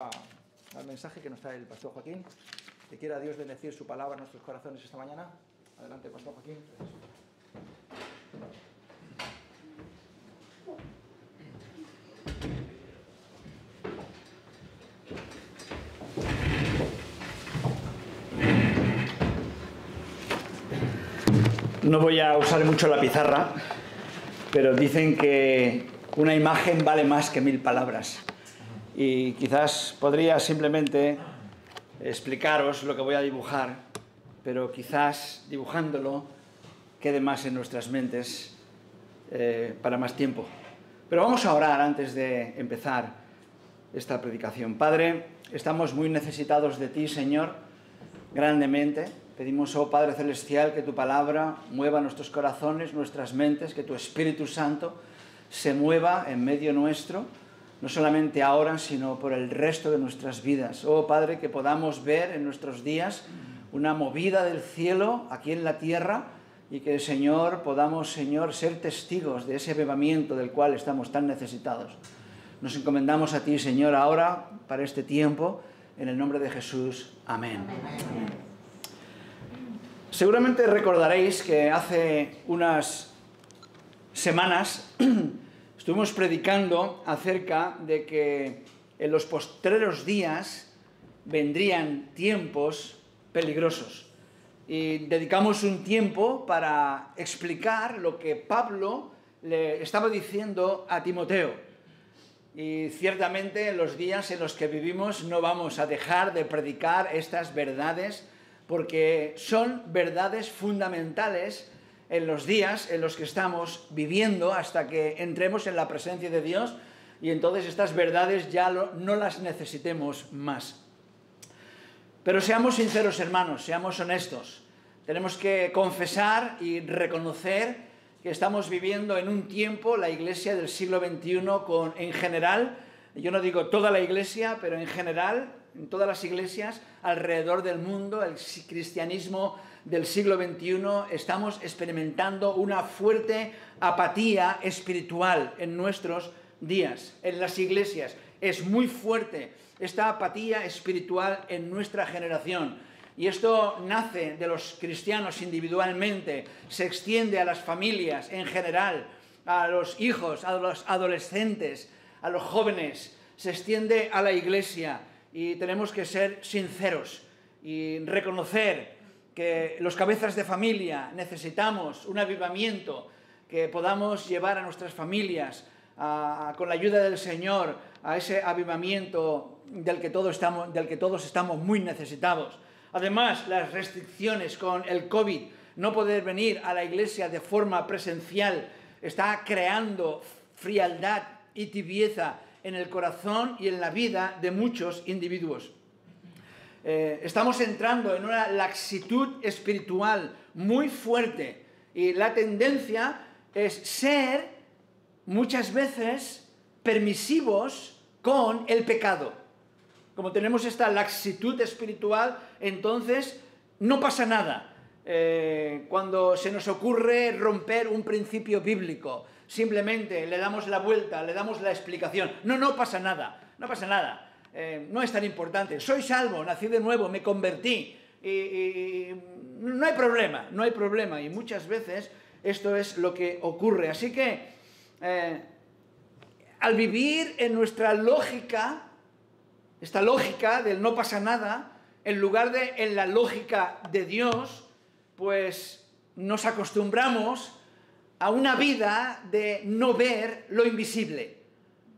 Al mensaje que nos trae el pastor Joaquín, que quiera Dios bendecir su palabra en nuestros corazones esta mañana. Adelante, pastor Joaquín. No voy a usar mucho la pizarra, pero dicen que una imagen vale más que 1000 palabras. Y quizás podría simplemente explicaros lo que voy a dibujar, pero quizás dibujándolo quede más en nuestras mentes para más tiempo. Pero vamos a orar antes de empezar esta predicación. Padre, estamos muy necesitados de ti, Señor, grandemente. Pedimos, oh Padre Celestial, que tu palabra mueva nuestros corazones, nuestras mentes, que tu Espíritu Santo se mueva en medio nuestro, no solamente ahora, sino por el resto de nuestras vidas. Oh Padre, que podamos ver en nuestros días una movida del cielo aquí en la tierra y que, Señor, podamos, Señor, ser testigos de ese avivamiento del cual estamos tan necesitados. Nos encomendamos a ti, Señor, ahora, para este tiempo, en el nombre de Jesús. Amén. Amén. Seguramente recordaréis que hace unas semanas estuvimos predicando acerca de que en los postreros días vendrían tiempos peligrosos. Y dedicamos un tiempo para explicar lo que Pablo le estaba diciendo a Timoteo. Y ciertamente en los días en los que vivimos no vamos a dejar de predicar estas verdades, porque son verdades fundamentales en los días en los que estamos viviendo hasta que entremos en la presencia de Dios y entonces estas verdades ya no las necesitemos más. Pero seamos sinceros, hermanos, seamos honestos. Tenemos que confesar y reconocer que estamos viviendo en un tiempo, la iglesia del siglo XXI, en general, yo no digo toda la iglesia, pero en general, en todas las iglesias alrededor del mundo, el cristianismo del siglo XXI, estamos experimentando una fuerte apatía espiritual en nuestros días, en las iglesias. Es muy fuerte esta apatía espiritual en nuestra generación. Y esto nace de los cristianos individualmente, se extiende a las familias en general, a los hijos, a los adolescentes, a los jóvenes, se extiende a la iglesia. Y tenemos que ser sinceros y reconocer que los cabezas de familia necesitamos un avivamiento, que podamos llevar a nuestras familias con la ayuda del Señor a ese avivamiento del que todos estamos muy necesitados. Además, las restricciones con el COVID, no poder venir a la iglesia de forma presencial, está creando frialdad y tibieza en el corazón y en la vida de muchos individuos. Estamos entrando en una laxitud espiritual muy fuerte y la tendencia es ser muchas veces permisivos con el pecado. Como tenemos esta laxitud espiritual, entonces no pasa nada. Cuando se nos ocurre romper un principio bíblico, simplemente le damos la vuelta, le damos la explicación. No pasa nada, no pasa nada. No es tan importante. Soy salvo, nací de nuevo, me convertí. Y no hay problema, no hay problema. Y muchas veces esto es lo que ocurre. Así que al vivir en nuestra lógica, esta lógica del no pasa nada, en lugar de en la lógica de Dios, pues nos acostumbramos a una vida de no ver lo invisible.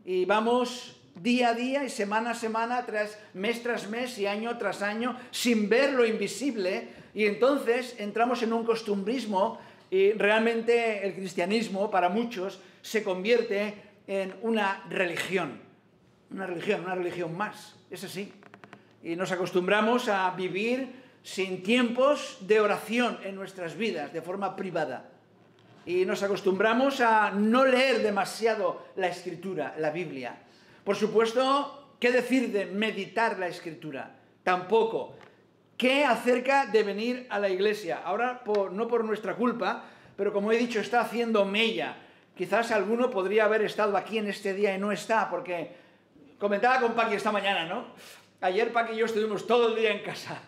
Y vamos día a día y semana a semana, mes tras mes y año tras año, sin ver lo invisible. Y entonces entramos en un costumbrismo y realmente el cristianismo para muchos se convierte en una religión. Una religión más, es así. Y nos acostumbramos a vivir sin tiempos de oración en nuestras vidas, de forma privada. Y nos acostumbramos a no leer demasiado la Escritura, la Biblia. Por supuesto, ¿qué decir de meditar la Escritura? Tampoco. ¿Qué acerca de venir a la iglesia? Ahora, no por nuestra culpa, pero como he dicho, está haciendo mella. Quizás alguno podría haber estado aquí en este día y no está, porque Comentaba con Paqui esta mañana, ¿no? Ayer Paqui y yo estuvimos todo el día en casa.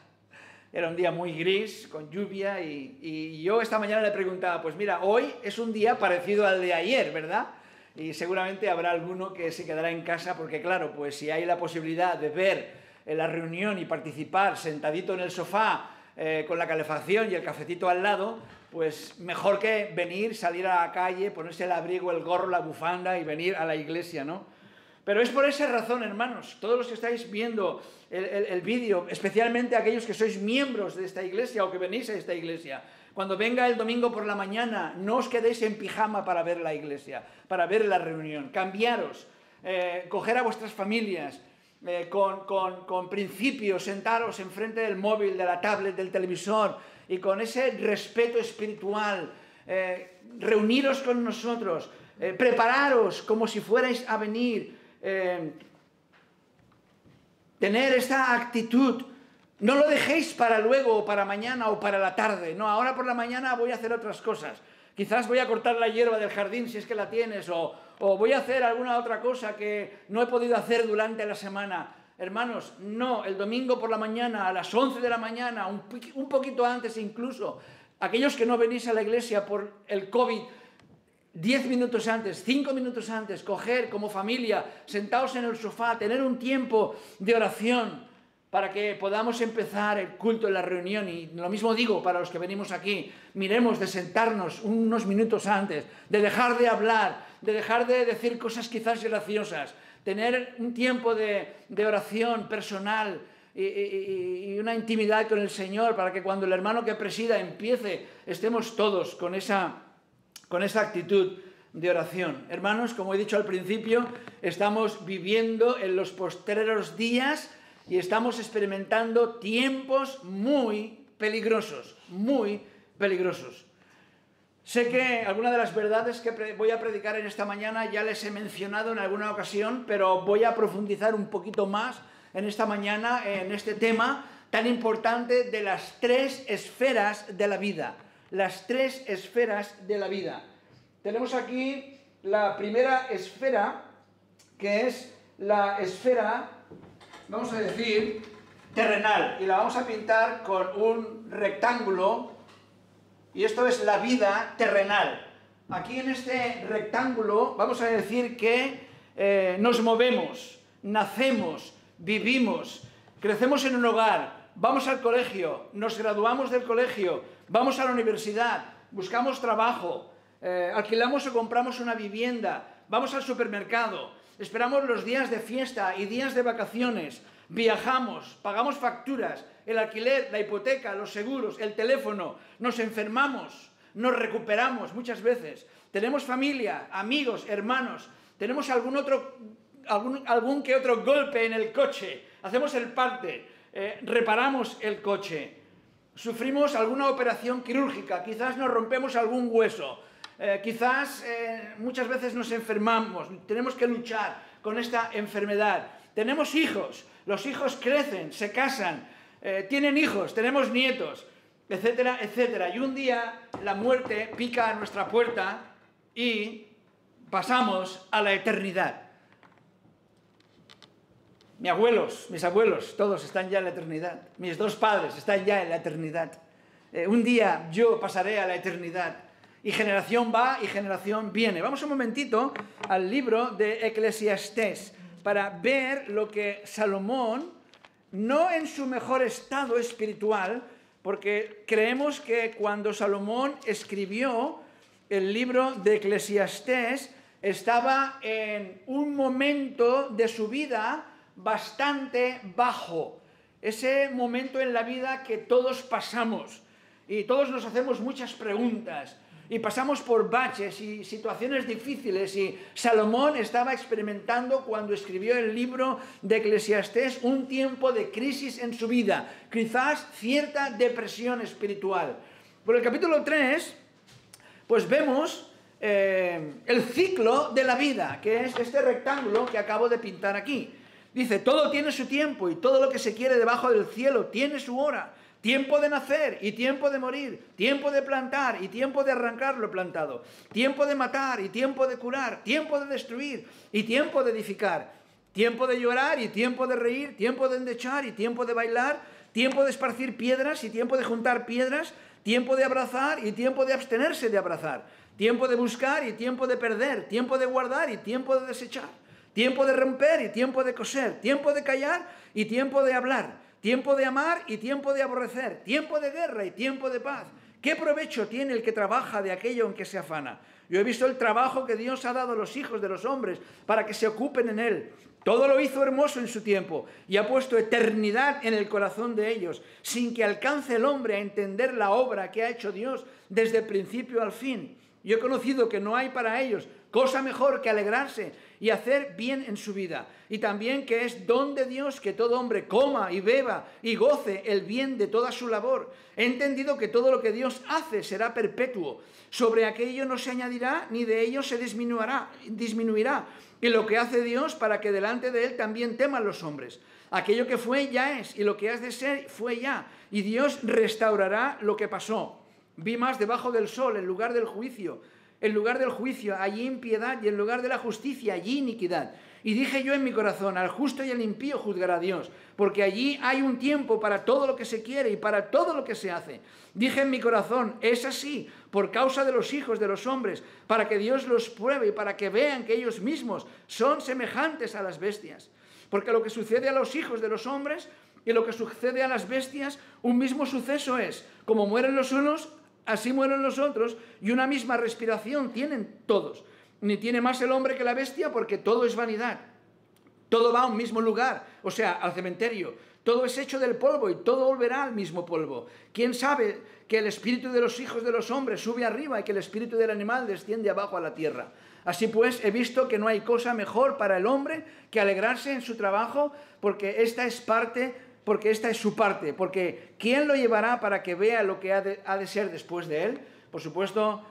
Era un día muy gris, con lluvia, y yo esta mañana le preguntaba, pues mira, hoy es un día parecido al de ayer, ¿verdad? Y seguramente habrá alguno que se quedará en casa, porque claro, pues si hay la posibilidad de ver la reunión y participar sentadito en el sofá, con la calefacción y el cafetito al lado, pues mejor que venir, salir a la calle, ponerse el abrigo, el gorro, la bufanda y venir a la iglesia, ¿no? Pero es por esa razón, hermanos, todos los que estáis viendo el vídeo, especialmente aquellos que sois miembros de esta iglesia o que venís a esta iglesia, cuando venga el domingo por la mañana, no os quedéis en pijama para ver la iglesia, para ver la reunión. Cambiaros, coger a vuestras familias, con principios, sentaros enfrente del móvil, de la tablet, del televisor, y con ese respeto espiritual, reuniros con nosotros, prepararos como si fuerais a venir, tener esta actitud. No lo dejéis para luego, o para mañana, o para la tarde. No, ahora por la mañana voy a hacer otras cosas. Quizás voy a cortar la hierba del jardín si es que la tienes, o voy a hacer alguna otra cosa que no he podido hacer durante la semana. Hermanos, no, el domingo por la mañana, a las 11 de la mañana, un poquito antes incluso, aquellos que no venís a la iglesia por el COVID, 10 minutos antes, 5 minutos antes, coger como familia, sentaos en el sofá, tener un tiempo de oración para que podamos empezar el culto en la reunión. Y lo mismo digo para los que venimos aquí, miremos de sentarnos unos minutos antes, de dejar de hablar, de dejar de decir cosas quizás graciosas, tener un tiempo de oración personal y una intimidad con el Señor, para que cuando el hermano que presida empiece, estemos todos con esa actitud de oración. Hermanos, como he dicho al principio, estamos viviendo en los postreros días y estamos experimentando tiempos muy peligrosos, muy peligrosos. Sé que algunas de las verdades que voy a predicar en esta mañana ya les he mencionado en alguna ocasión, pero voy a profundizar un poquito más en esta mañana en este tema tan importante de las 3 esferas de la vida. Las 3 esferas de la vida. Tenemos aquí la primera esfera, que es la esfera, vamos a decir, terrenal, y la vamos a pintar con un rectángulo, y esto es la vida terrenal. Aquí en este rectángulo vamos a decir que nos movemos, nacemos, vivimos, crecemos en un hogar, vamos al colegio, nos graduamos del colegio, vamos a la universidad, buscamos trabajo, alquilamos o compramos una vivienda, vamos al supermercado, esperamos los días de fiesta y días de vacaciones, viajamos, pagamos facturas, el alquiler, la hipoteca, los seguros, el teléfono, nos enfermamos, nos recuperamos muchas veces, tenemos familia, amigos, hermanos, tenemos algún que otro golpe en el coche, hacemos el parte, reparamos el coche, sufrimos alguna operación quirúrgica, quizás nos rompemos algún hueso, quizás muchas veces nos enfermamos, tenemos que luchar con esta enfermedad. Tenemos hijos, los hijos crecen, se casan, tienen hijos, tenemos nietos, etcétera, etcétera. Y un día la muerte pica a nuestra puerta y pasamos a la eternidad. Mis abuelos, todos están ya en la eternidad. Mis 2 padres están ya en la eternidad. Un día yo pasaré a la eternidad. Y generación va y generación viene. Vamos un momentito al libro de Eclesiastés para ver lo que Salomón, no en su mejor estado espiritual, porque creemos que cuando Salomón escribió el libro de Eclesiastés estaba en un momento de su vida bastante bajo. Ese momento en la vida que todos pasamos y todos nos hacemos muchas preguntas y pasamos por baches y situaciones difíciles, y Salomón estaba experimentando cuando escribió el libro de Eclesiastés un tiempo de crisis en su vida, quizás cierta depresión espiritual. Por el capítulo 3 pues vemos el ciclo de la vida, que es este rectángulo que acabo de pintar aquí. Dice, todo tiene su tiempo y todo lo que se quiere debajo del cielo tiene su hora. Tiempo de nacer y tiempo de morir, tiempo de plantar y tiempo de arrancar lo plantado, tiempo de matar y tiempo de curar, tiempo de destruir y tiempo de edificar, Tiempo de llorar y tiempo de reír, tiempo de endechar y tiempo de bailar, tiempo de esparcir piedras y tiempo de juntar piedras, tiempo de abrazar y tiempo de abstenerse de abrazar, tiempo de buscar y tiempo de perder, tiempo de guardar y tiempo de desechar, tiempo de romper y tiempo de coser, tiempo de callar y tiempo de hablar, tiempo de amar y tiempo de aborrecer, tiempo de guerra y tiempo de paz. ¿Qué provecho tiene el que trabaja de aquello en que se afana? Yo he visto el trabajo que Dios ha dado a los hijos de los hombres para que se ocupen en él. Todo lo hizo hermoso en su tiempo y ha puesto eternidad en el corazón de ellos, sin que alcance el hombre a entender la obra que ha hecho Dios desde el principio al fin. Yo he conocido que no hay para ellos cosa mejor que alegrarse y hacer bien en su vida, y también que es don de Dios que todo hombre coma y beba y goce el bien de toda su labor. He entendido que todo lo que Dios hace será perpetuo, sobre aquello no se añadirá ni de ello se disminuirá, y lo que hace Dios para que delante de él también teman los hombres. Aquello que fue ya es, y lo que has de ser fue ya, y Dios restaurará lo que pasó. Vi más debajo del sol, en lugar del juicio, allí impiedad, y en lugar de la justicia, allí iniquidad. Y dije yo en mi corazón, al justo y al impío juzgará Dios, porque allí hay un tiempo para todo lo que se quiere y para todo lo que se hace. Dije en mi corazón, es así, por causa de los hijos de los hombres, para que Dios los pruebe y para que vean que ellos mismos son semejantes a las bestias. Porque lo que sucede a los hijos de los hombres y lo que sucede a las bestias, un mismo suceso es, como mueren los unos, así mueren los otros, y una misma respiración tienen todos. Ni tiene más el hombre que la bestia, porque todo es vanidad. Todo va a un mismo lugar, o sea, al cementerio. Todo es hecho del polvo y todo volverá al mismo polvo. ¿Quién sabe que el espíritu de los hijos de los hombres sube arriba y que el espíritu del animal desciende abajo a la tierra? Así pues, he visto que no hay cosa mejor para el hombre que alegrarse en su trabajo, porque esta es su parte, porque ¿quién lo llevará para que vea lo que ha de ser después de él? Por supuesto,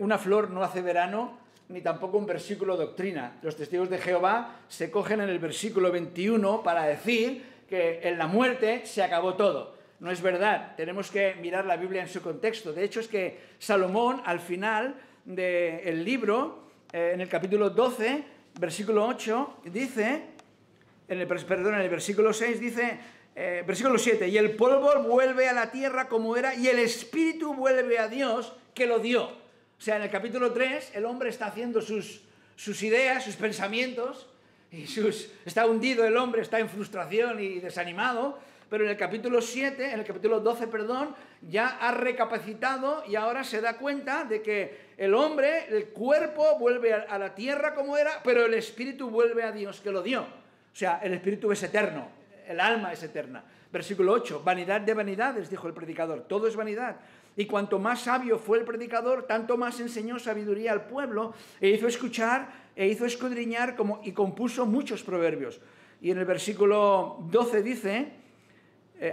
una flor no hace verano, ni tampoco un versículo de doctrina. Los testigos de Jehová se cogen en el versículo 21 para decir que en la muerte se acabó todo. No es verdad, tenemos que mirar la Biblia en su contexto. De hecho, es que Salomón, al final del libro, en el capítulo 12, versículo 8, dice, en el versículo 6 dice, versículo 7, y el polvo vuelve a la tierra como era, y el espíritu vuelve a Dios que lo dio. O sea, en el capítulo 3, el hombre está haciendo sus ideas, sus pensamientos, y está hundido el hombre, está en frustración y desanimado, pero en el capítulo 12, ya ha recapacitado y ahora se da cuenta de que el hombre, el cuerpo vuelve a la tierra como era, pero el espíritu vuelve a Dios que lo dio. O sea, el espíritu es eterno, el alma es eterna. Versículo 8, vanidad de vanidades, dijo el predicador, todo es vanidad. Y cuanto más sabio fue el predicador, tanto más enseñó sabiduría al pueblo, e hizo escuchar, e hizo escudriñar, y compuso muchos proverbios. Y en el versículo 12 dice,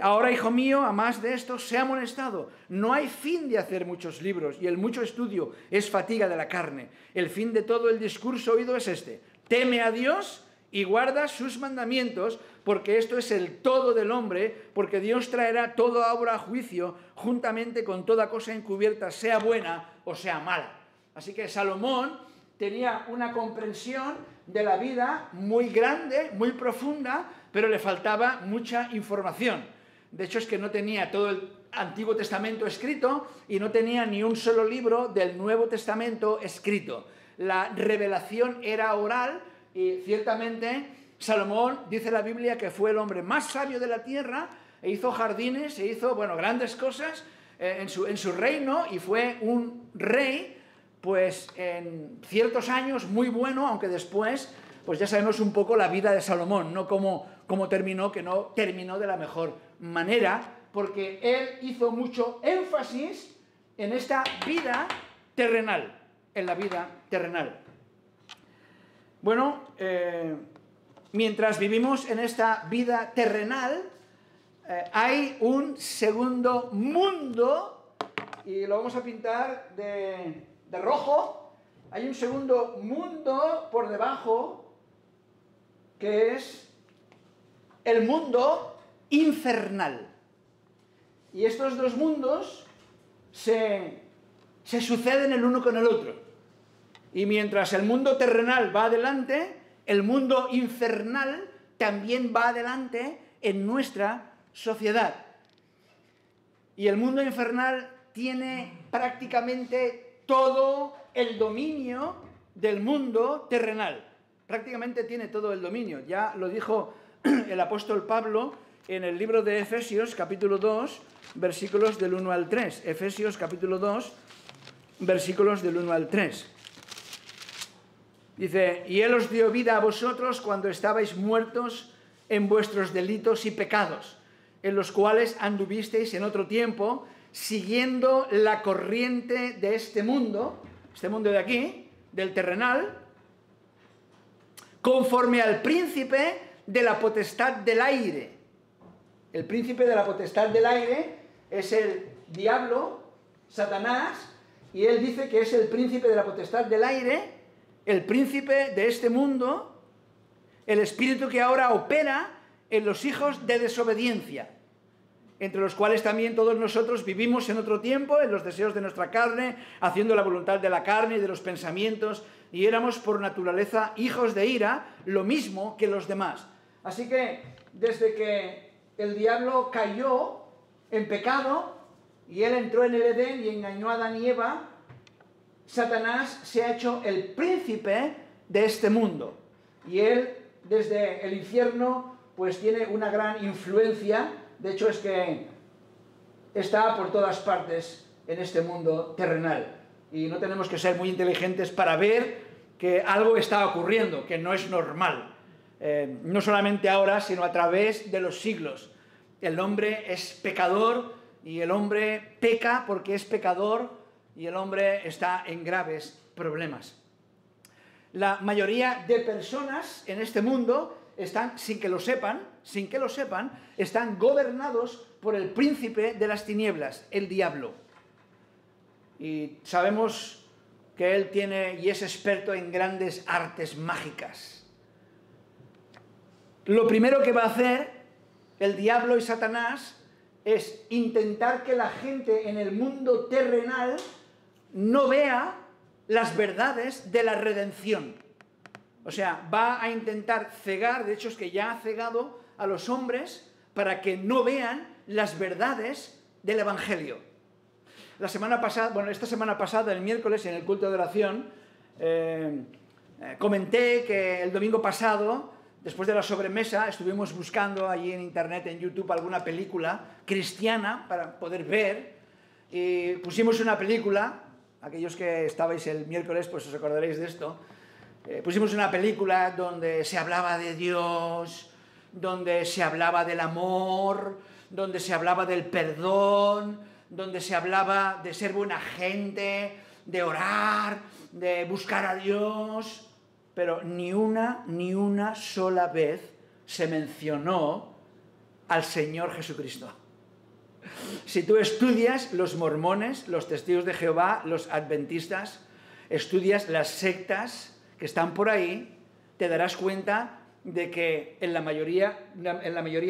ahora, hijo mío, a más de esto, sea amonestado. No hay fin de hacer muchos libros, y el mucho estudio es fatiga de la carne. El fin de todo el discurso oído es este: teme a Dios y guarda sus mandamientos, porque esto es el todo del hombre, porque Dios traerá toda obra a juicio, juntamente con toda cosa encubierta, sea buena o sea mala. Así que Salomón tenía una comprensión de la vida muy grande, muy profunda, pero le faltaba mucha información. De hecho, es que no tenía todo el Antiguo Testamento escrito y no tenía ni un solo libro del Nuevo Testamento escrito. La revelación era oral y ciertamente Salomón, dice la Biblia, que fue el hombre más sabio de la tierra, e hizo jardines, e hizo, grandes cosas en su reino, y fue un rey, pues en ciertos años muy bueno, aunque después, pues ya sabemos un poco la vida de Salomón, no cómo terminó, que no terminó de la mejor manera, porque él hizo mucho énfasis en esta vida terrenal, en la vida terrenal. Bueno, mientras vivimos en esta vida terrenal, hay un segundo mundo, y lo vamos a pintar de rojo. Hay un segundo mundo por debajo, que es el mundo infernal. Y estos dos mundos se suceden el uno con el otro. Y mientras el mundo terrenal va adelante, el mundo infernal también va adelante en nuestra sociedad. Y el mundo infernal tiene prácticamente todo el dominio del mundo terrenal. Prácticamente tiene todo el dominio. Ya lo dijo el apóstol Pablo en el libro de Efesios, capítulo 2, versículos del 1 al 3. Efesios, capítulo 2, versículos del 1 al 3. Dice, y Él os dio vida a vosotros cuando estabais muertos en vuestros delitos y pecados, en los cuales anduvisteis en otro tiempo, siguiendo la corriente de este mundo de aquí, del terrenal, conforme al príncipe de la potestad del aire. El príncipe de la potestad del aire es el diablo, Satanás, y él dice que es el príncipe de la potestad del aire, el príncipe de este mundo, el espíritu que ahora opera en los hijos de desobediencia, entre los cuales también todos nosotros vivimos en otro tiempo, en los deseos de nuestra carne, haciendo la voluntad de la carne y de los pensamientos, y éramos por naturaleza hijos de ira, lo mismo que los demás. Así que desde que el diablo cayó en pecado, y él entró en el Edén y engañó a Adán y Eva, Satanás se ha hecho el príncipe de este mundo. Y él, desde el infierno, pues tiene una gran influencia. De hecho, es que está por todas partes en este mundo terrenal. Y no tenemos que ser muy inteligentes para ver que algo está ocurriendo, que no es normal. No solamente ahora, sino a través de los siglos. El hombre es pecador y el hombre peca porque es pecador y el hombre está en graves problemas. La mayoría de personas en este mundo están, sin que lo sepan, están gobernados por el príncipe de las tinieblas, el diablo. Y sabemos que él tiene y es experto en grandes artes mágicas. Lo primero que va a hacer el diablo y Satanás es intentar que la gente en el mundo terrenal no vea las verdades de la redención. O sea, va a intentar cegar, de hecho es que ya ha cegado a los hombres para que no vean las verdades del Evangelio. Esta semana pasada, el miércoles, en el culto de oración, comenté que el domingo pasado, después de la sobremesa, estuvimos buscando allí en internet, en YouTube, alguna película cristiana para poder ver, y pusimos una película. Aquellos que estabais el miércoles, pues os acordaréis de esto. Pusimos una película donde se hablaba de Dios, donde se hablaba del amor, donde se hablaba del perdón, donde se hablaba de ser buena gente, de orar, de buscar a Dios, pero ni una sola vez se mencionó al Señor Jesucristo. Si tú estudias los mormones, los testigos de Jehová, los adventistas, estudias las sectas que están por ahí, te darás cuenta de que en la mayoría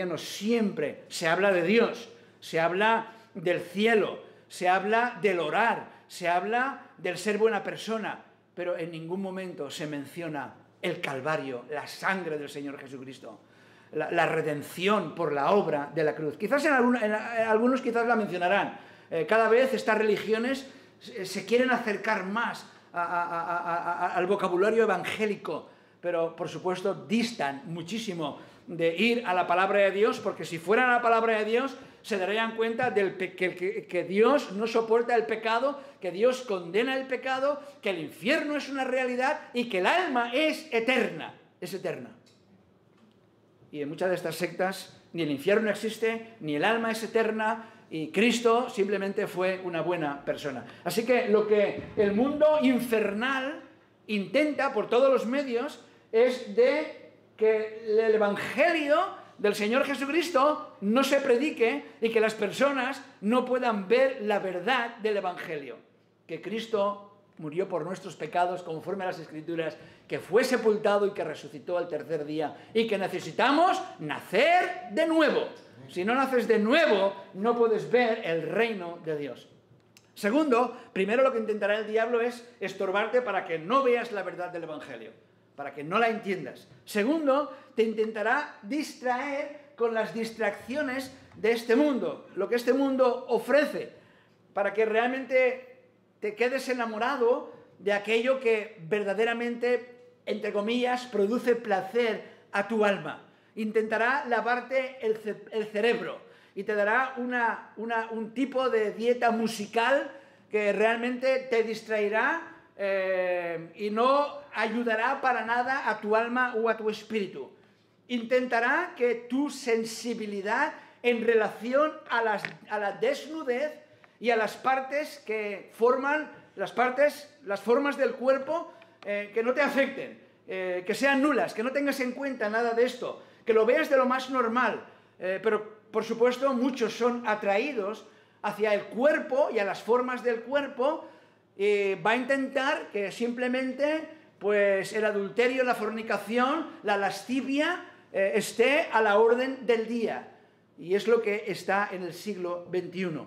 no siempre se habla de Dios, se habla del cielo, se habla del orar, se habla del ser buena persona, pero en ningún momento se menciona el Calvario, la sangre del Señor Jesucristo. La redención por la obra de la cruz. Quizás algunos quizás la mencionarán. Cada vez estas religiones se quieren acercar más al vocabulario evangélico, pero por supuesto distan muchísimo de ir a la palabra de Dios, porque si fueran a la palabra de Dios se darían cuenta que Dios no soporta el pecado, que Dios condena el pecado, que el infierno es una realidad y que el alma es eterna. Es eterna. Y en muchas de estas sectas ni el infierno existe, ni el alma es eterna, y Cristo simplemente fue una buena persona. Así que lo que el mundo infernal intenta por todos los medios es de que el Evangelio del Señor Jesucristo no se predique y que las personas no puedan ver la verdad del Evangelio. Que Cristo murió por nuestros pecados conforme a las Escrituras, que fue sepultado y que resucitó al tercer día, y que necesitamos nacer de nuevo. Si no naces de nuevo, no puedes ver el reino de Dios. Segundo, primero lo que intentará el diablo es estorbarte para que no veas la verdad del Evangelio. para que no la entiendas. Segundo, te intentará distraer con las distracciones de este mundo, lo que este mundo ofrece, para que realmente te quedes enamorado de aquello que verdaderamente, entre comillas, produce placer a tu alma. Intentará lavarte el cerebro y te dará un tipo de dieta musical que realmente te distraerá y no ayudará para nada a tu alma o a tu espíritu. Intentará que tu sensibilidad en relación a la desnudez y a las partes que forman las formas del cuerpo que no te afecten, que sean nulas, que no tengas en cuenta nada de esto, que lo veas de lo más normal, pero por supuesto muchos son atraídos hacia el cuerpo y a las formas del cuerpo. Va a intentar que simplemente pues el adulterio, la fornicación, la lascivia esté a la orden del día, y es lo que está en el siglo XXI.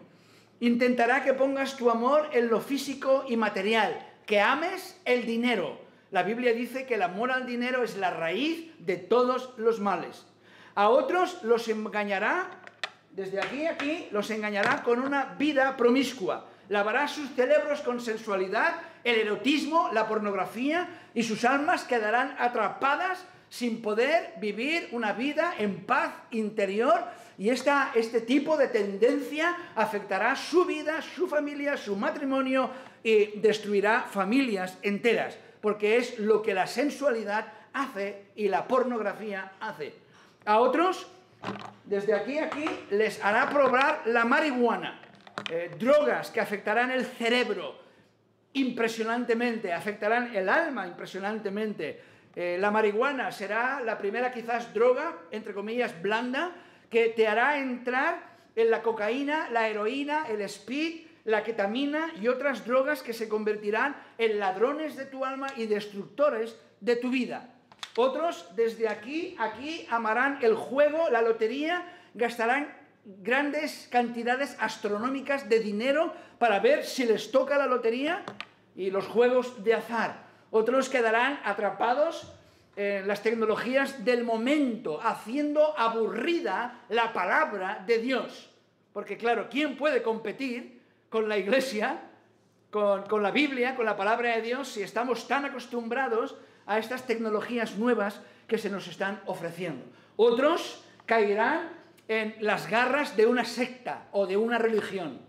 Intentará que pongas tu amor en lo físico y material, que ames el dinero. La Biblia dice que el amor al dinero es la raíz de todos los males. A otros los engañará, desde aquí a aquí, los engañará con una vida promiscua. Lavará sus cerebros con sensualidad, el erotismo, la pornografía, y sus almas quedarán atrapadas sin poder vivir una vida en paz interior. Y este tipo de tendencia afectará su vida, su familia, su matrimonio, y destruirá familias enteras, porque es lo que la sensualidad hace y la pornografía hace. A otros, desde aquí a aquí, les hará probar la marihuana, drogas que afectarán el cerebro impresionantemente, afectarán el alma impresionantemente. La marihuana será la primera quizás droga, entre comillas, blanda, que te hará entrar en la cocaína, la heroína, el speed, la ketamina y otras drogas que se convertirán en ladrones de tu alma y destructores de tu vida. Otros, desde aquí a aquí, amarán el juego, la lotería, gastarán grandes cantidades astronómicas de dinero para ver si les toca la lotería y los juegos de azar. Otros quedarán atrapados en las tecnologías del momento, haciendo aburrida la palabra de Dios. Porque claro, ¿quién puede competir con la Iglesia, con la Biblia, con la palabra de Dios, si estamos tan acostumbrados a estas tecnologías nuevas que se nos están ofreciendo? Otros caerán en las garras de una secta o de una religión.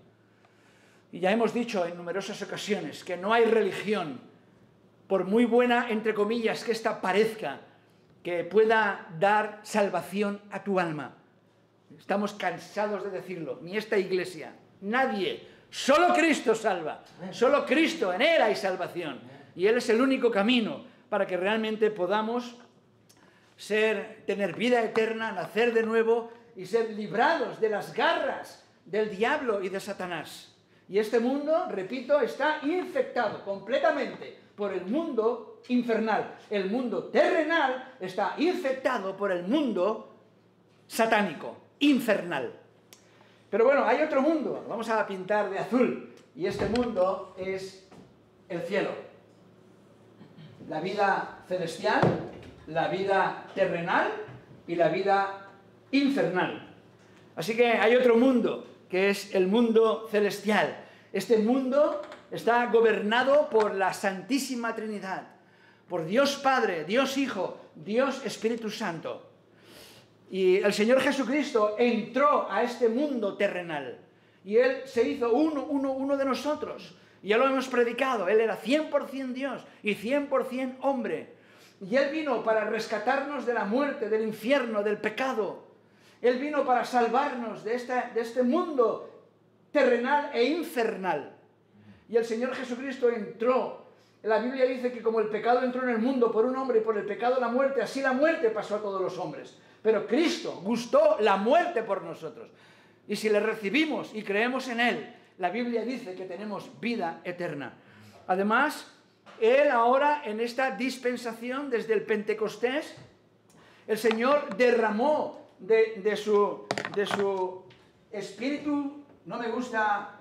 Y ya hemos dicho en numerosas ocasiones que no hay religión, por muy buena, entre comillas, que ésta parezca, que pueda dar salvación a tu alma. Estamos cansados de decirlo, ni esta iglesia, nadie, solo Cristo salva, solo Cristo, en Él hay salvación, y Él es el único camino para que realmente podamos tener vida eterna, nacer de nuevo y ser librados de las garras del diablo y de Satanás. Y este mundo, repito, está infectado completamente por el mundo infernal. El mundo terrenal está infectado por el mundo satánico, infernal. Pero bueno, hay otro mundo, lo vamos a pintar de azul, y este mundo es el cielo. La vida celestial, la vida terrenal y la vida infernal. Así que hay otro mundo, que es el mundo celestial. Este mundo está gobernado por la Santísima Trinidad, por Dios Padre, Dios Hijo, Dios Espíritu Santo. Y el Señor Jesucristo entró a este mundo terrenal y Él se hizo uno de nosotros. Ya lo hemos predicado, Él era 100% Dios y 100% hombre. Y Él vino para rescatarnos de la muerte, del infierno, del pecado. Él vino para salvarnos de este mundo terrenal e infernal. Y el Señor Jesucristo entró. La Biblia dice que como el pecado entró en el mundo por un hombre y por el pecado la muerte, así la muerte pasó a todos los hombres. Pero Cristo gustó la muerte por nosotros. Y si le recibimos y creemos en Él, la Biblia dice que tenemos vida eterna. Además, Él ahora en esta dispensación desde el Pentecostés, el Señor derramó de su espíritu. No me gusta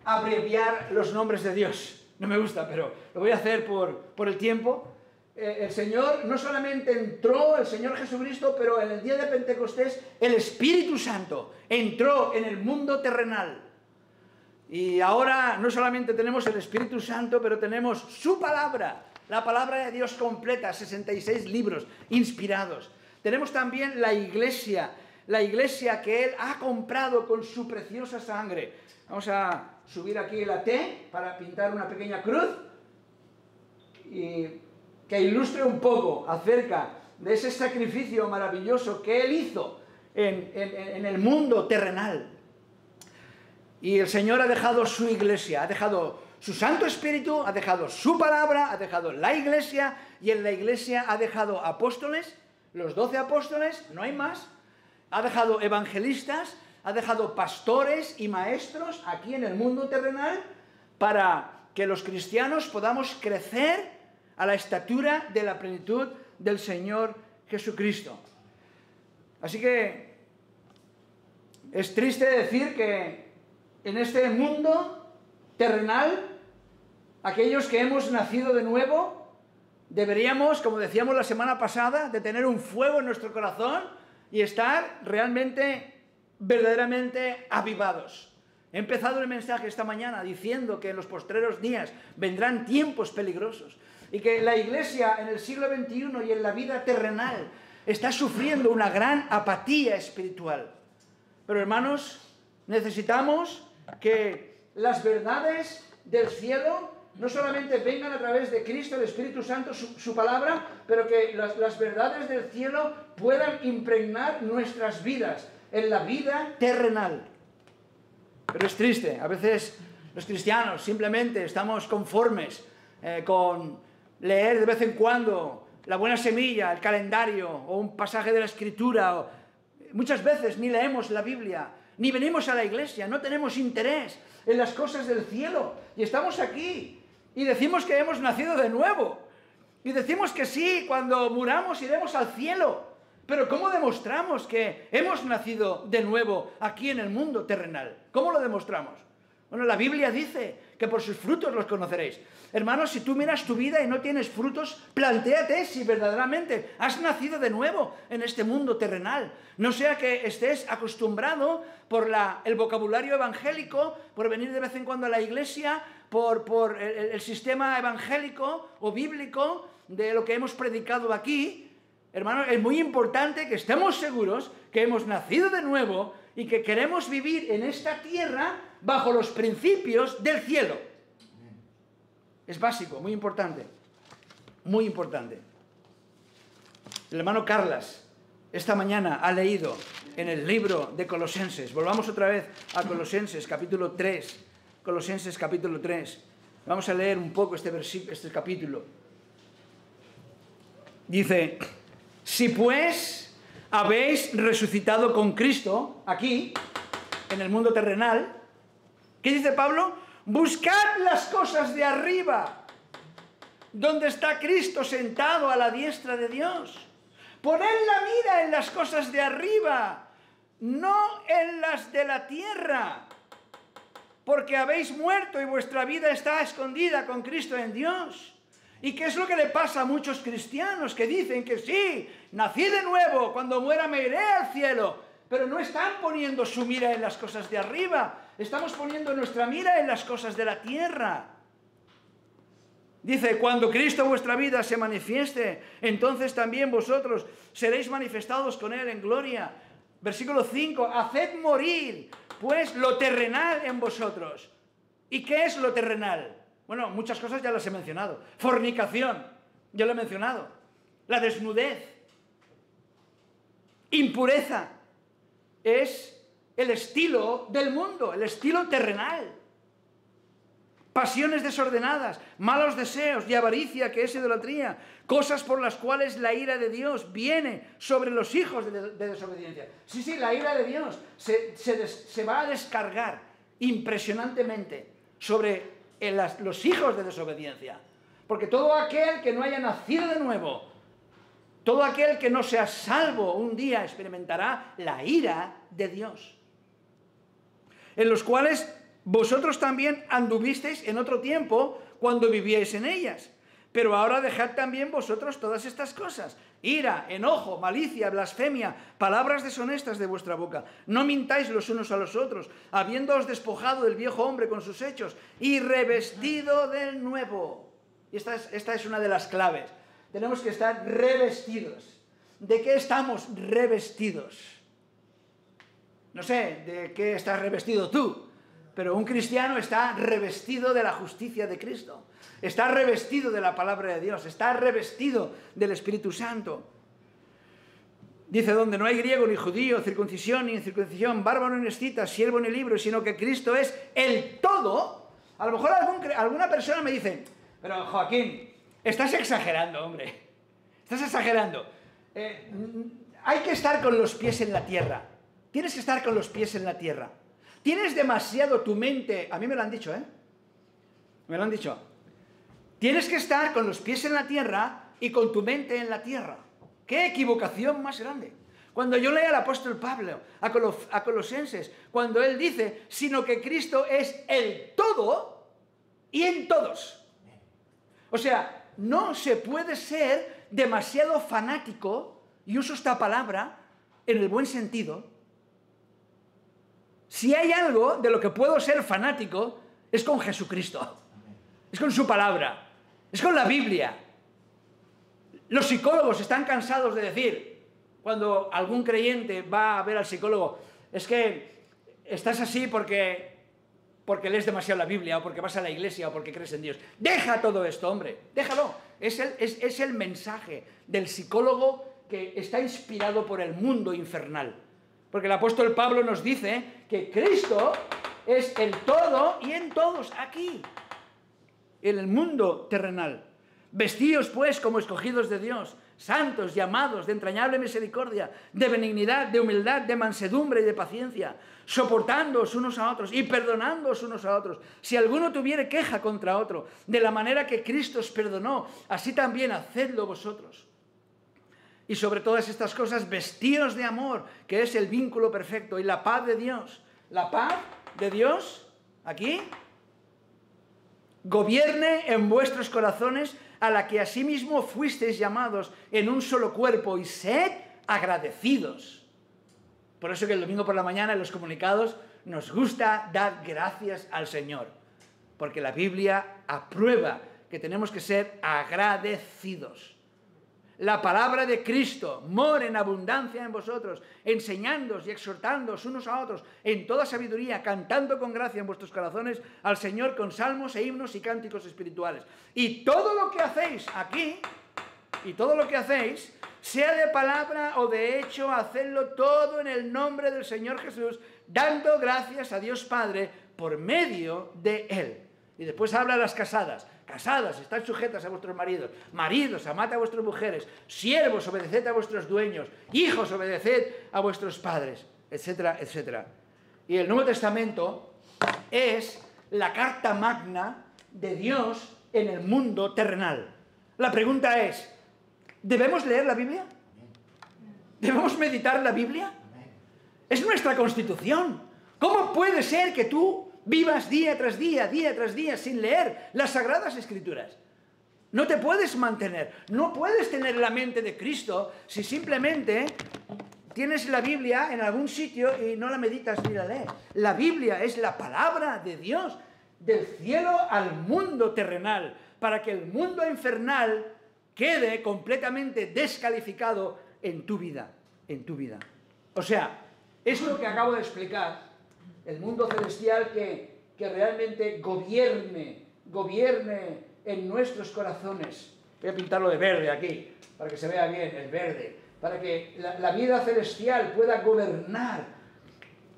abreviar los nombres de Dios, no me gusta, pero lo voy a hacer por el tiempo. el Señor no solamente entró, el Señor Jesucristo, pero en el día de Pentecostés el Espíritu Santo entró en el mundo terrenal. Y ahora no solamente tenemos el Espíritu Santo, pero tenemos su palabra, la palabra de Dios completa, 66 libros inspirados. Tenemos también la iglesia que Él ha comprado con su preciosa sangre. Vamos a subir aquí la T para pintar una pequeña cruz y que ilustre un poco acerca de ese sacrificio maravilloso que Él hizo en el mundo terrenal. Y el Señor ha dejado su iglesia, ha dejado su Santo Espíritu, ha dejado su palabra, ha dejado la iglesia, y en la iglesia ha dejado apóstoles, los 12 apóstoles, no hay más, ha dejado evangelistas, ha dejado pastores y maestros aquí en el mundo terrenal para que los cristianos podamos crecer a la estatura de la plenitud del Señor Jesucristo. Así que es triste decir que en este mundo terrenal, aquellos que hemos nacido de nuevo, deberíamos, como decíamos la semana pasada, de tener un fuego en nuestro corazón y estar realmente, verdaderamente avivados. He empezado el mensaje esta mañana diciendo que en los postreros días vendrán tiempos peligrosos y que la iglesia en el siglo XXI y en la vida terrenal está sufriendo una gran apatía espiritual. Pero hermanos, necesitamos que las verdades del cielo no solamente vengan a través de Cristo, el Espíritu Santo, su palabra, pero que las verdades del cielo puedan impregnar nuestras vidas en la vida terrenal. Pero es triste, a veces los cristianos simplemente estamos conformes con leer de vez en cuando la buena semilla, el calendario o un pasaje de la Escritura. Muchas veces ni leemos la Biblia, ni venimos a la iglesia, no tenemos interés en las cosas del cielo. Y estamos aquí y decimos que hemos nacido de nuevo. Y decimos que sí, cuando muramos iremos al cielo. Pero ¿cómo demostramos que hemos nacido de nuevo aquí en el mundo terrenal? ¿Cómo lo demostramos? Bueno, la Biblia dice que por sus frutos los conoceréis. Hermanos, si tú miras tu vida y no tienes frutos, plantéate si verdaderamente has nacido de nuevo en este mundo terrenal. No sea que estés acostumbrado por el vocabulario evangélico, por venir de vez en cuando a la iglesia, por el sistema evangélico o bíblico de lo que hemos predicado aquí. Hermanos, es muy importante que estemos seguros que hemos nacido de nuevo y que queremos vivir en esta tierra bajo los principios del cielo. Es básico, muy importante. Muy importante. El hermano Carlas esta mañana ha leído en el libro de Colosenses. Volvamos otra vez a Colosenses capítulo 3. Colosenses capítulo 3. Vamos a leer un poco este capítulo. Dice: si pues habéis resucitado con Cristo, aquí, en el mundo terrenal, ¿qué dice Pablo? Buscad las cosas de arriba, donde está Cristo sentado a la diestra de Dios. Poned la mira en las cosas de arriba, no en las de la tierra, porque habéis muerto y vuestra vida está escondida con Cristo en Dios. ¿Y qué es lo que le pasa a muchos cristianos que dicen que sí, nací de nuevo, cuando muera me iré al cielo? Pero no están poniendo su mira en las cosas de arriba, estamos poniendo nuestra mira en las cosas de la tierra. Dice: cuando Cristo vuestra vida se manifieste, entonces también vosotros seréis manifestados con Él en gloria. Versículo 5, haced morir pues lo terrenal en vosotros. ¿Y qué es lo terrenal? Bueno, muchas cosas ya las he mencionado. Fornicación, ya lo he mencionado. La desnudez, impureza, es el estilo del mundo, el estilo terrenal. Pasiones desordenadas, malos deseos y avaricia, que es idolatría, cosas por las cuales la ira de Dios viene sobre los hijos de desobediencia. Sí, la ira de Dios se va a descargar impresionantemente sobre los hijos de desobediencia. Porque todo aquel que no haya nacido de nuevo, todo aquel que no sea salvo, un día experimentará la ira de Dios. En los cuales vosotros también anduvisteis en otro tiempo cuando vivíais en ellas. Pero ahora dejad también vosotros todas estas cosas: ira, enojo, malicia, blasfemia, palabras deshonestas de vuestra boca. No mintáis los unos a los otros, habiéndoos despojado del viejo hombre con sus hechos y revestido del nuevo. Y esta es una de las claves. Tenemos que estar revestidos. ¿De qué estamos revestidos? No sé de qué estás revestido tú, pero un cristiano está revestido de la justicia de Cristo. Está revestido de la palabra de Dios. Está revestido del Espíritu Santo. Dice, donde no hay griego ni judío, circuncisión ni incircuncisión, bárbaro ni escita, siervo ni libre, sino que Cristo es el todo. A lo mejor alguna persona me dice, pero Joaquín, estás exagerando, hombre. Estás exagerando. Hay que estar con los pies en la tierra. Tienes que estar con los pies en la tierra. Tienes demasiado tu mente... A mí me lo han dicho, ¿eh? Me lo han dicho. Tienes que estar con los pies en la tierra y con tu mente en la tierra. ¡Qué equivocación más grande! Cuando yo leo al apóstol Pablo, a Colosenses, cuando él dice, sino que Cristo es el todo y en todos. O sea, no se puede ser demasiado fanático, y uso esta palabra en el buen sentido. Si hay algo de lo que puedo ser fanático, es con Jesucristo. Es con su palabra. Es con la Biblia. Los psicólogos están cansados de decir, cuando algún creyente va a ver al psicólogo, es que estás así porque lees demasiado la Biblia, o porque vas a la iglesia, o porque crees en Dios. Deja todo esto, hombre. Déjalo. Es el mensaje del psicólogo que está inspirado por el mundo infernal. Porque el apóstol Pablo nos dice que Cristo es el todo y en todos, aquí, en el mundo terrenal. Vestíos, pues, como escogidos de Dios, santos, llamados, de entrañable misericordia, de benignidad, de humildad, de mansedumbre y de paciencia, soportándoos unos a otros y perdonándoos unos a otros. Si alguno tuviere queja contra otro, de la manera que Cristo os perdonó, así también hacedlo vosotros. Y sobre todas estas cosas, vestíos de amor, que es el vínculo perfecto, y la paz de Dios. La paz de Dios, aquí, gobierne en vuestros corazones, a la que asimismo fuisteis llamados en un solo cuerpo, y sed agradecidos. Por eso que el domingo por la mañana en los comunicados nos gusta dar gracias al Señor, porque la Biblia aprueba que tenemos que ser agradecidos. La palabra de Cristo mora en abundancia en vosotros, enseñándoos y exhortándoos unos a otros en toda sabiduría, cantando con gracia en vuestros corazones al Señor con salmos e himnos y cánticos espirituales. Y todo lo que hacéis aquí, sea de palabra o de hecho, hacedlo todo en el nombre del Señor Jesús, dando gracias a Dios Padre por medio de Él. Y después habla de las casadas. Casadas, estad sujetas a vuestros maridos. Maridos, amad a vuestras mujeres. Siervos, obedeced a vuestros dueños. Hijos, obedeced a vuestros padres, etcétera, etcétera. Y el Nuevo Testamento es la carta magna de Dios en el mundo terrenal. La pregunta es, ¿debemos leer la Biblia? ¿Debemos meditar la Biblia? Es nuestra constitución. ¿Cómo puede ser que tú vivas día tras día, sin leer las Sagradas Escrituras? No te puedes mantener, no puedes tener la mente de Cristo si simplemente tienes la Biblia en algún sitio y no la meditas ni la lees. La Biblia es la palabra de Dios, del cielo al mundo terrenal, para que el mundo infernal quede completamente descalificado en tu vida, O sea, es lo que acabo de explicar. El mundo celestial que realmente gobierne en nuestros corazones. Voy a pintarlo de verde aquí, para que se vea bien el verde. Para que la vida celestial pueda gobernar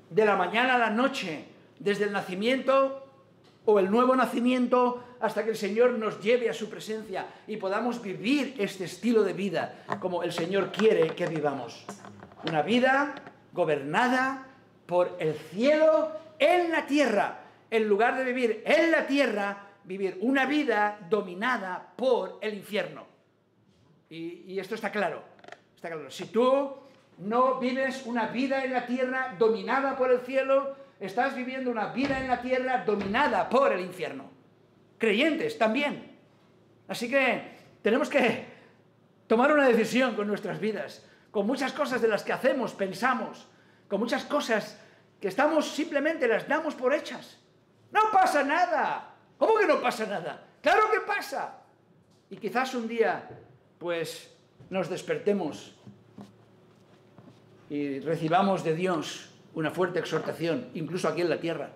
de la mañana a la noche, desde el nacimiento o el nuevo nacimiento hasta que el Señor nos lleve a su presencia y podamos vivir este estilo de vida como el Señor quiere que vivamos. Una vida gobernada por el cielo en la tierra, en lugar de vivir en la tierra, vivir una vida dominada por el infierno. Y esto está claro, Si tú no vives una vida en la tierra dominada por el cielo, estás viviendo una vida en la tierra dominada por el infierno. Creyentes también. Así que tenemos que tomar una decisión con nuestras vidas, con muchas cosas de las que hacemos, pensamos, con muchas cosas que simplemente las damos por hechas. No pasa nada. ¿Cómo que no pasa nada? ¡Claro que pasa! Y quizás un día, pues, nos despertemos y recibamos de Dios una fuerte exhortación, incluso aquí en la tierra.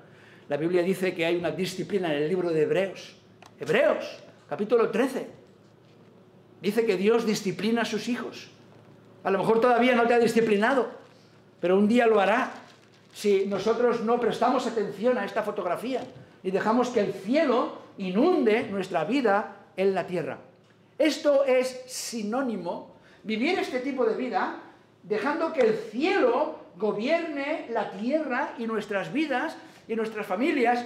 La Biblia dice que hay una disciplina en el libro de Hebreos. Hebreos, capítulo 13. Dice que Dios disciplina a sus hijos. A lo mejor todavía no te ha disciplinado, pero un día lo hará si nosotros no prestamos atención a esta fotografía y dejamos que el cielo inunde nuestra vida en la tierra. Esto es sinónimo, vivir este tipo de vida, dejando que el cielo gobierne la tierra y nuestras vidas y nuestras familias,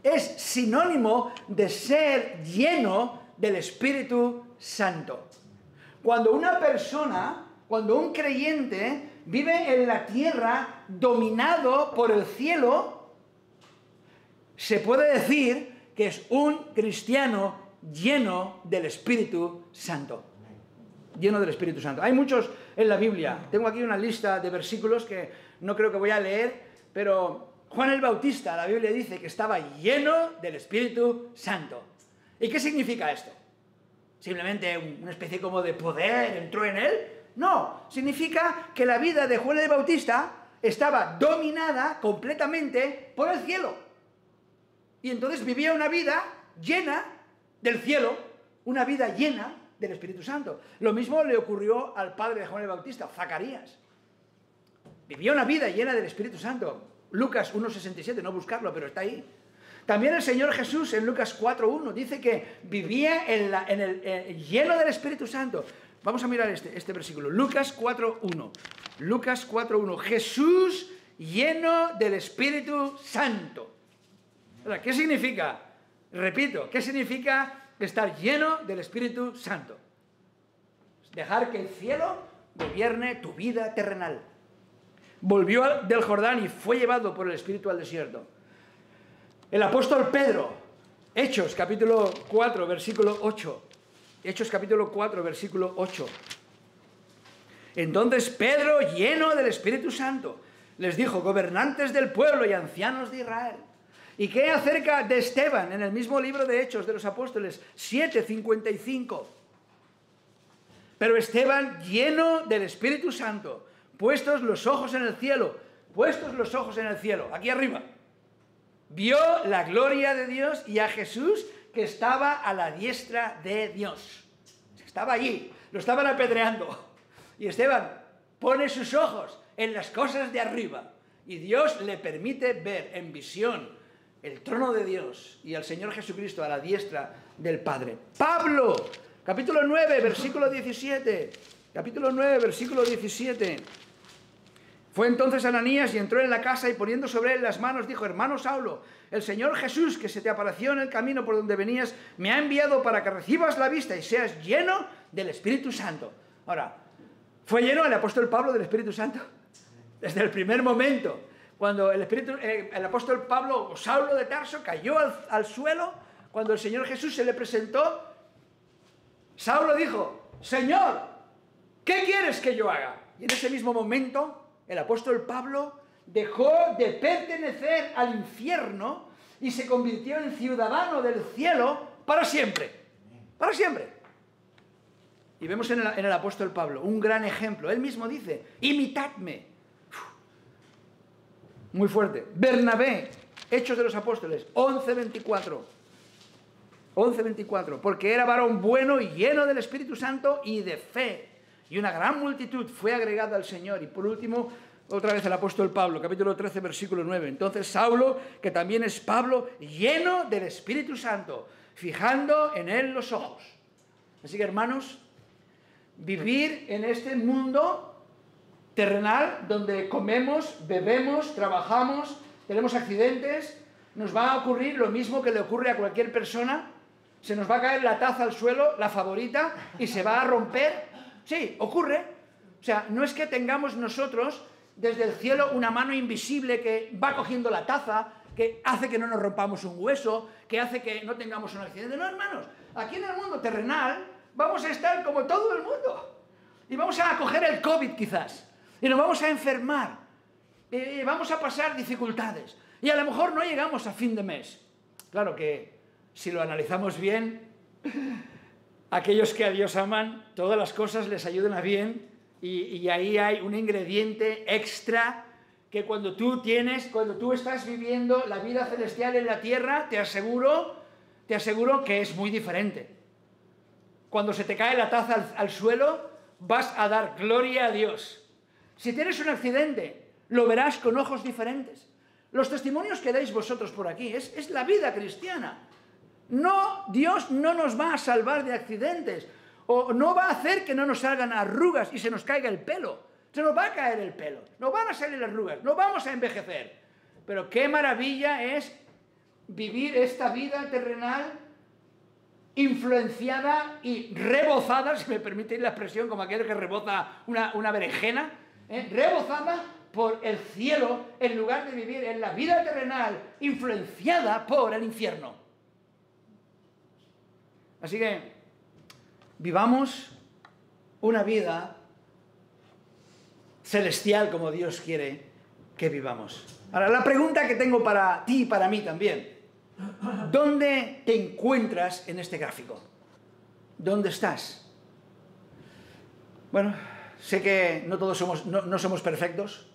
es sinónimo de ser lleno del Espíritu Santo. Cuando una persona, cuando un creyente vive en la tierra dominado por el cielo, se puede decir que es un cristiano lleno del Espíritu Santo. Lleno del Espíritu Santo. Hay muchos en la Biblia. Tengo aquí una lista de versículos que no creo que voy a leer, pero Juan el Bautista, la Biblia dice que estaba lleno del Espíritu Santo. ¿Y qué significa esto? ¿Simplemente una especie como de poder entró en él? No, significa que la vida de Juan el Bautista estaba dominada completamente por el cielo. Y entonces vivía una vida llena del cielo, una vida llena del Espíritu Santo. Lo mismo le ocurrió al padre de Juan el Bautista, Zacarías. Vivía una vida llena del Espíritu Santo. Lucas 1,67, no buscarlo, pero está ahí. También el Señor Jesús en Lucas 4,1 dice que vivía lleno del Espíritu Santo. Vamos a mirar este versículo. Lucas 4,1. Lucas 4,1. Jesús lleno del Espíritu Santo. ¿Qué significa? Repito, ¿qué significa estar lleno del Espíritu Santo? Dejar que el cielo gobierne tu vida terrenal. Volvió del Jordán y fue llevado por el Espíritu al desierto. El apóstol Pedro, Hechos capítulo 4, versículo 8. Hechos capítulo 4, versículo 8. Entonces Pedro, lleno del Espíritu Santo, les dijo: gobernantes del pueblo y ancianos de Israel. ¿Y qué acerca de Esteban en el mismo libro de Hechos de los Apóstoles 7:55? Pero Esteban, lleno del Espíritu Santo, puestos los ojos en el cielo, aquí arriba, vio la gloria de Dios y a Jesús que estaba a la diestra de Dios. Estaba allí, lo estaban apedreando. Y Esteban pone sus ojos en las cosas de arriba y Dios le permite ver en visión el trono de Dios y al Señor Jesucristo a la diestra del Padre. Pablo, capítulo 9, versículo 17. Capítulo 9, versículo 17. Fue entonces Ananías y entró en la casa y poniendo sobre él las manos dijo: hermano Saulo, el Señor Jesús que se te apareció en el camino por donde venías me ha enviado para que recibas la vista y seas lleno del Espíritu Santo. Ahora, ¿fue lleno el apóstol Pablo del Espíritu Santo? Desde el primer momento, cuando el apóstol Pablo o Saulo de Tarso cayó al suelo, cuando el Señor Jesús se le presentó, Saulo dijo: Señor, ¿qué quieres que yo haga? Y en ese mismo momento el apóstol Pablo dejó de pertenecer al infierno y se convirtió en ciudadano del cielo para siempre. Para siempre. Y vemos en el apóstol Pablo un gran ejemplo. Él mismo dice: imitadme. Muy fuerte. Bernabé, Hechos de los Apóstoles, 11:24. 11:24. Porque era varón bueno y lleno del Espíritu Santo y de fe. Y una gran multitud fue agregada al Señor. Y por último, otra vez el apóstol Pablo, capítulo 13, versículo 9. Entonces Saulo, que también es Pablo, lleno del Espíritu Santo, fijando en él los ojos. Así que, hermanos, vivir en este mundo terrenal donde comemos, bebemos, trabajamos, tenemos accidentes, nos va a ocurrir lo mismo que le ocurre a cualquier persona. Se nos va a caer la taza al suelo, la favorita, y se va a romper. Sí, ocurre. O sea, no es que tengamos nosotros desde el cielo una mano invisible que va cogiendo la taza, que hace que no nos rompamos un hueso, que hace que no tengamos un accidente. No, hermanos, Aquí en el mundo terrenal vamos a estar como todo el mundo. Y vamos a coger el COVID quizás. Y nos vamos a enfermar. Y vamos a pasar dificultades. Y a lo mejor no llegamos a fin de mes. Claro que si lo analizamos bien, aquellos que a Dios aman, todas las cosas les ayudan a bien. Y ahí hay un ingrediente extra que cuando tú estás viviendo la vida celestial en la tierra, te aseguro que es muy diferente. Cuando se te cae la taza al suelo, vas a dar gloria a Dios. Si tienes un accidente, lo verás con ojos diferentes. Los testimonios que dais vosotros por aquí es la vida cristiana. No, Dios no nos va a salvar de accidentes, o no va a hacer que no nos salgan arrugas y se nos caiga el pelo. Se nos va a caer el pelo, nos van a salir arrugas, nos vamos a envejecer. Pero qué maravilla es vivir esta vida terrenal influenciada y rebozada, si me permitís la expresión, como aquel que reboza una berenjena, rebozada por el cielo, en lugar de vivir en la vida terrenal influenciada por el infierno. Así que vivamos una vida celestial como Dios quiere que vivamos. Ahora, la pregunta que tengo para ti y para mí también. ¿Dónde te encuentras en este gráfico? ¿Dónde estás? Bueno, sé que no todos somos perfectos.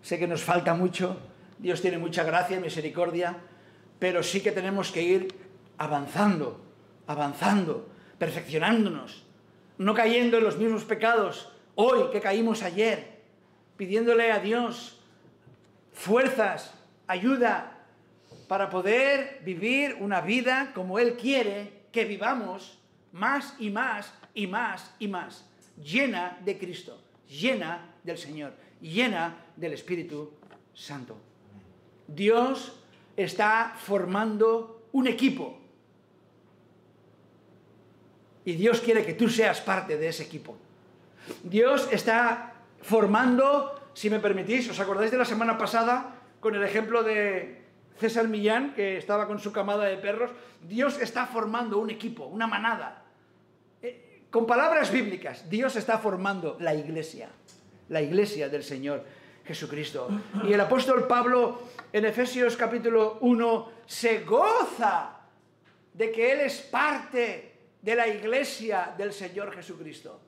Sé que nos falta mucho. Dios tiene mucha gracia y misericordia. Pero sí que tenemos que ir avanzando, perfeccionándonos. No cayendo en los mismos pecados hoy que caímos ayer, pidiéndole a Dios fuerzas, ayuda, para poder vivir una vida como Él quiere que vivamos, más y más y más y más, llena de Cristo, llena del Señor, llena del Espíritu Santo. Dios está formando un equipo y Dios quiere que tú seas parte de ese equipo. Dios está formando, si me permitís, ¿os acordáis de la semana pasada con el ejemplo de César Millán, que estaba con su camada de perros? Dios está formando un equipo, una manada. Con palabras bíblicas, Dios está formando la iglesia del Señor Jesucristo. Y el apóstol Pablo, en Efesios capítulo 1, se goza de que Él es parte de la iglesia del Señor Jesucristo.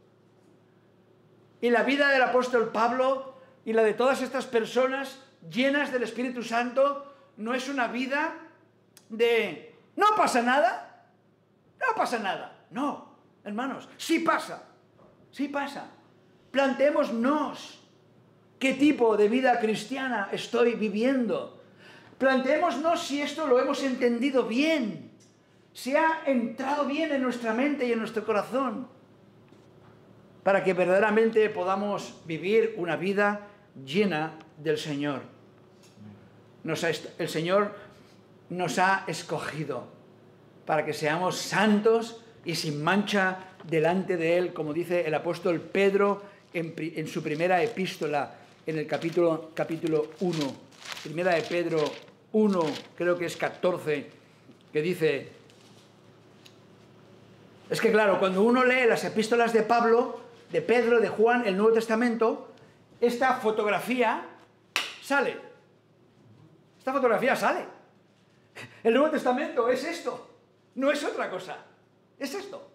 Y la vida del apóstol Pablo y la de todas estas personas llenas del Espíritu Santo no es una vida de no pasa nada, no, hermanos, sí pasa. Planteémonos qué tipo de vida cristiana estoy viviendo. Planteémonos si esto lo hemos entendido bien, si ha entrado bien en nuestra mente y en nuestro corazón, para que verdaderamente podamos vivir una vida llena del Señor. El Señor nos ha escogido para que seamos santos y sin mancha delante de Él, como dice el apóstol Pedro en su primera epístola, en el capítulo 1. Primera de Pedro 1, creo que es 14, que dice... Es que claro, cuando uno lee las epístolas de Pablo, de Pedro, de Juan, el Nuevo Testamento, esta fotografía sale. Esta fotografía sale. El Nuevo Testamento es esto, no es otra cosa, es esto.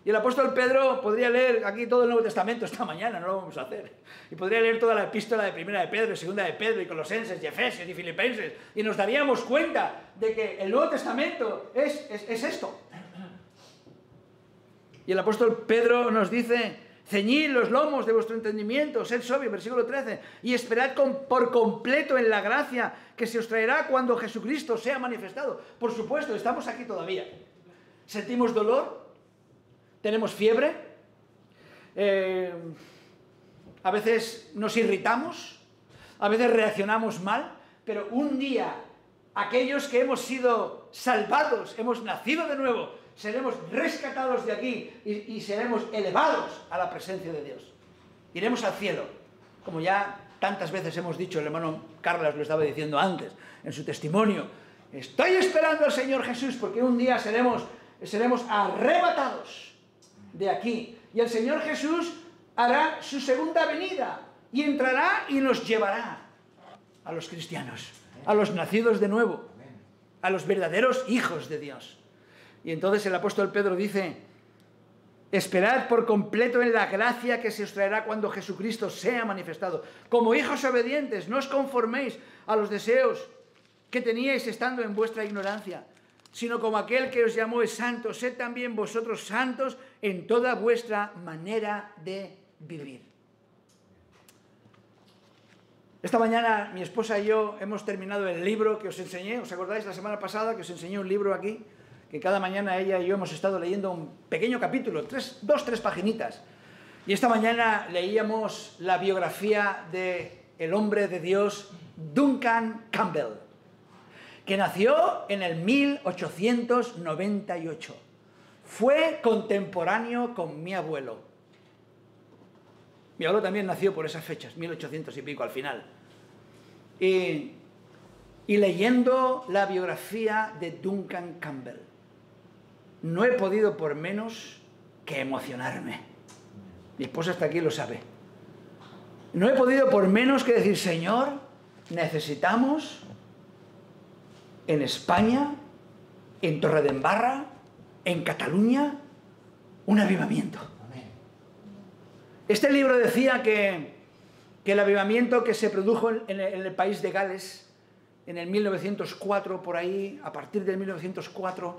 Y el apóstol Pedro podría leer aquí todo el Nuevo Testamento esta mañana, no lo vamos a hacer. Y podría leer toda la epístola de Primera de Pedro, y Segunda de Pedro, y Colosenses, y Efesios, y Filipenses, y nos daríamos cuenta de que el Nuevo Testamento es esto. Y el apóstol Pedro nos dice: ceñid los lomos de vuestro entendimiento, sed sobrios, versículo 13, y esperad por completo en la gracia que se os traerá cuando Jesucristo sea manifestado. Por supuesto, estamos aquí todavía. Sentimos dolor, tenemos fiebre, a veces nos irritamos, a veces reaccionamos mal, pero un día aquellos que hemos sido salvados, hemos nacido de nuevo, seremos rescatados de aquí y seremos elevados a la presencia de Dios. Iremos al cielo, como ya tantas veces hemos dicho, el hermano Carlos lo estaba diciendo antes, en su testimonio, Estoy esperando al Señor Jesús porque un día seremos arrebatados de aquí. Y el Señor Jesús hará su segunda venida y entrará y nos llevará a los cristianos, a los nacidos de nuevo, a los verdaderos hijos de Dios. Y entonces el apóstol Pedro dice: esperad por completo en la gracia que se os traerá cuando Jesucristo sea manifestado. Como hijos obedientes, no os conforméis a los deseos que teníais estando en vuestra ignorancia, sino como aquel que os llamó es santo, sed también vosotros santos en toda vuestra manera de vivir. Esta mañana mi esposa y yo hemos terminado el libro que os enseñé. ¿Os acordáis la semana pasada que os enseñé un libro aquí? Que cada mañana ella y yo hemos estado leyendo un pequeño capítulo, 3 paginitas. Y esta mañana leíamos la biografía del hombre de Dios Duncan Campbell, que nació en el 1898. Fue contemporáneo con mi abuelo. Mi abuelo también nació por esas fechas, 1800 y pico al final. Y leyendo la biografía de Duncan Campbell, no he podido por menos que emocionarme. Mi esposa hasta aquí lo sabe. No he podido por menos que decir: Señor, necesitamos en España, en Torredembarra, en Cataluña, un avivamiento. Este libro decía que el avivamiento que se produjo en el país de Gales en el 1904, por ahí, a partir del 1904,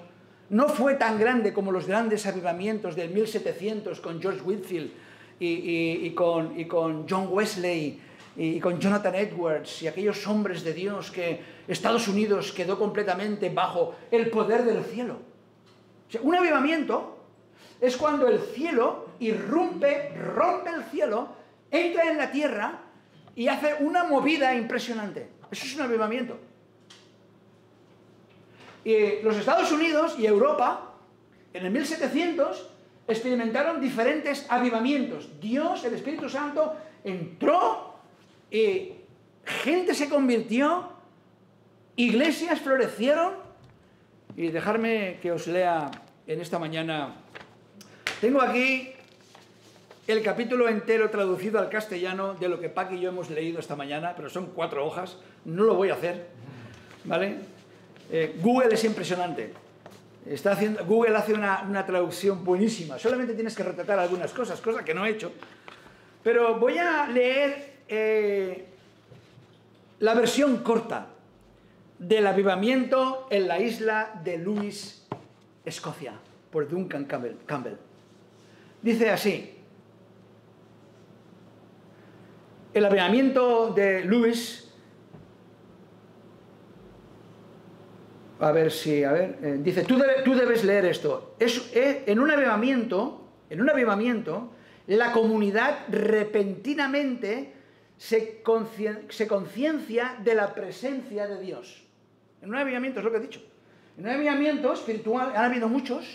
no fue tan grande como los grandes avivamientos del 1700 con George Whitefield y con John Wesley y con Jonathan Edwards y aquellos hombres de Dios que Estados Unidos quedó completamente bajo el poder del cielo. O sea, un avivamiento es cuando el cielo rompe el cielo, entra en la tierra y hace una movida impresionante. Eso es un avivamiento. Y los Estados Unidos y Europa, en el 1700, experimentaron diferentes avivamientos. Dios, el Espíritu Santo, entró y gente se convirtió, iglesias florecieron. Y dejarme que os lea en esta mañana. Tengo aquí el capítulo entero traducido al castellano de lo que Pac y yo hemos leído esta mañana, pero son 4 hojas, no lo voy a hacer, ¿vale? Google es impresionante. Google hace una traducción buenísima. Solamente tienes que retratar algunas cosas, cosa que no he hecho. Pero voy a leer la versión corta del avivamiento en la isla de Lewis, Escocia, por Duncan Campbell. Dice así: el avivamiento de Lewis. Dice, tú debes leer esto. En un avivamiento, la comunidad repentinamente se conciencia de la presencia de Dios. En un avivamiento, es lo que he dicho. En un avivamiento espiritual, han habido muchos,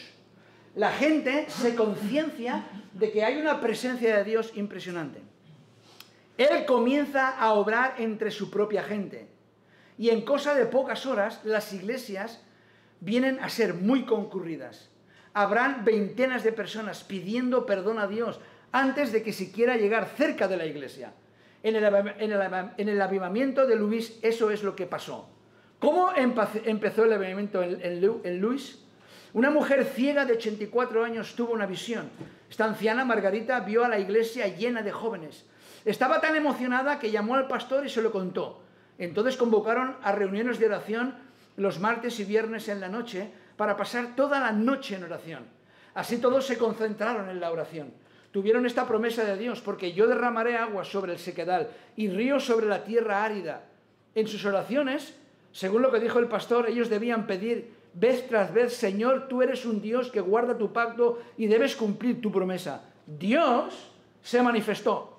la gente se conciencia de que hay una presencia de Dios impresionante. Él comienza a obrar entre su propia gente. Y en cosa de pocas horas, las iglesias vienen a ser muy concurridas. Habrán veintenas de personas pidiendo perdón a Dios antes de que siquiera llegar cerca de la iglesia. En el avivamiento de Lewis, eso es lo que pasó. ¿Cómo empezó el avivamiento en Lewis? Una mujer ciega de 84 años tuvo una visión. Esta anciana, Margarita, vio a la iglesia llena de jóvenes. Estaba tan emocionada que llamó al pastor y se lo contó. Entonces convocaron a reuniones de oración los martes y viernes en la noche para pasar toda la noche en oración. Así todos se concentraron en la oración. Tuvieron esta promesa de Dios: porque yo derramaré agua sobre el sequedal y ríos sobre la tierra árida. En sus oraciones, según lo que dijo el pastor, ellos debían pedir vez tras vez: Señor, tú eres un Dios que guarda tu pacto y debes cumplir tu promesa. Dios se manifestó.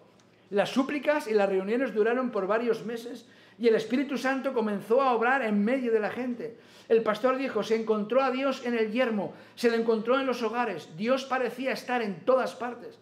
Las súplicas y las reuniones duraron por varios meses y el Espíritu Santo comenzó a obrar en medio de la gente. El pastor dijo: se encontró a Dios en el yermo, se le encontró en los hogares. Dios parecía estar en todas partes.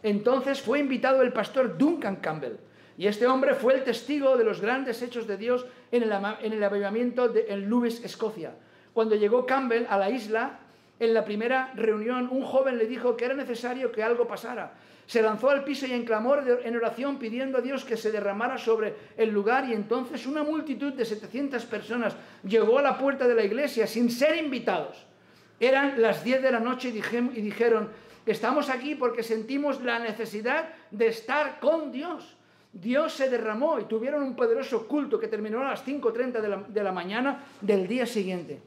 Entonces fue invitado el pastor Duncan Campbell. Y este hombre fue el testigo de los grandes hechos de Dios en el avivamiento en Lewis, Escocia. Cuando llegó Campbell a la isla, en la primera reunión, un joven le dijo que era necesario que algo pasara. Se lanzó al piso y en clamor, en oración, pidiendo a Dios que se derramara sobre el lugar, y entonces una multitud de 700 personas llegó a la puerta de la iglesia sin ser invitados. Eran las 10 de la noche y dijeron: estamos aquí porque sentimos la necesidad de estar con Dios. Dios se derramó y tuvieron un poderoso culto que terminó a las 5:30 de la mañana del día siguiente.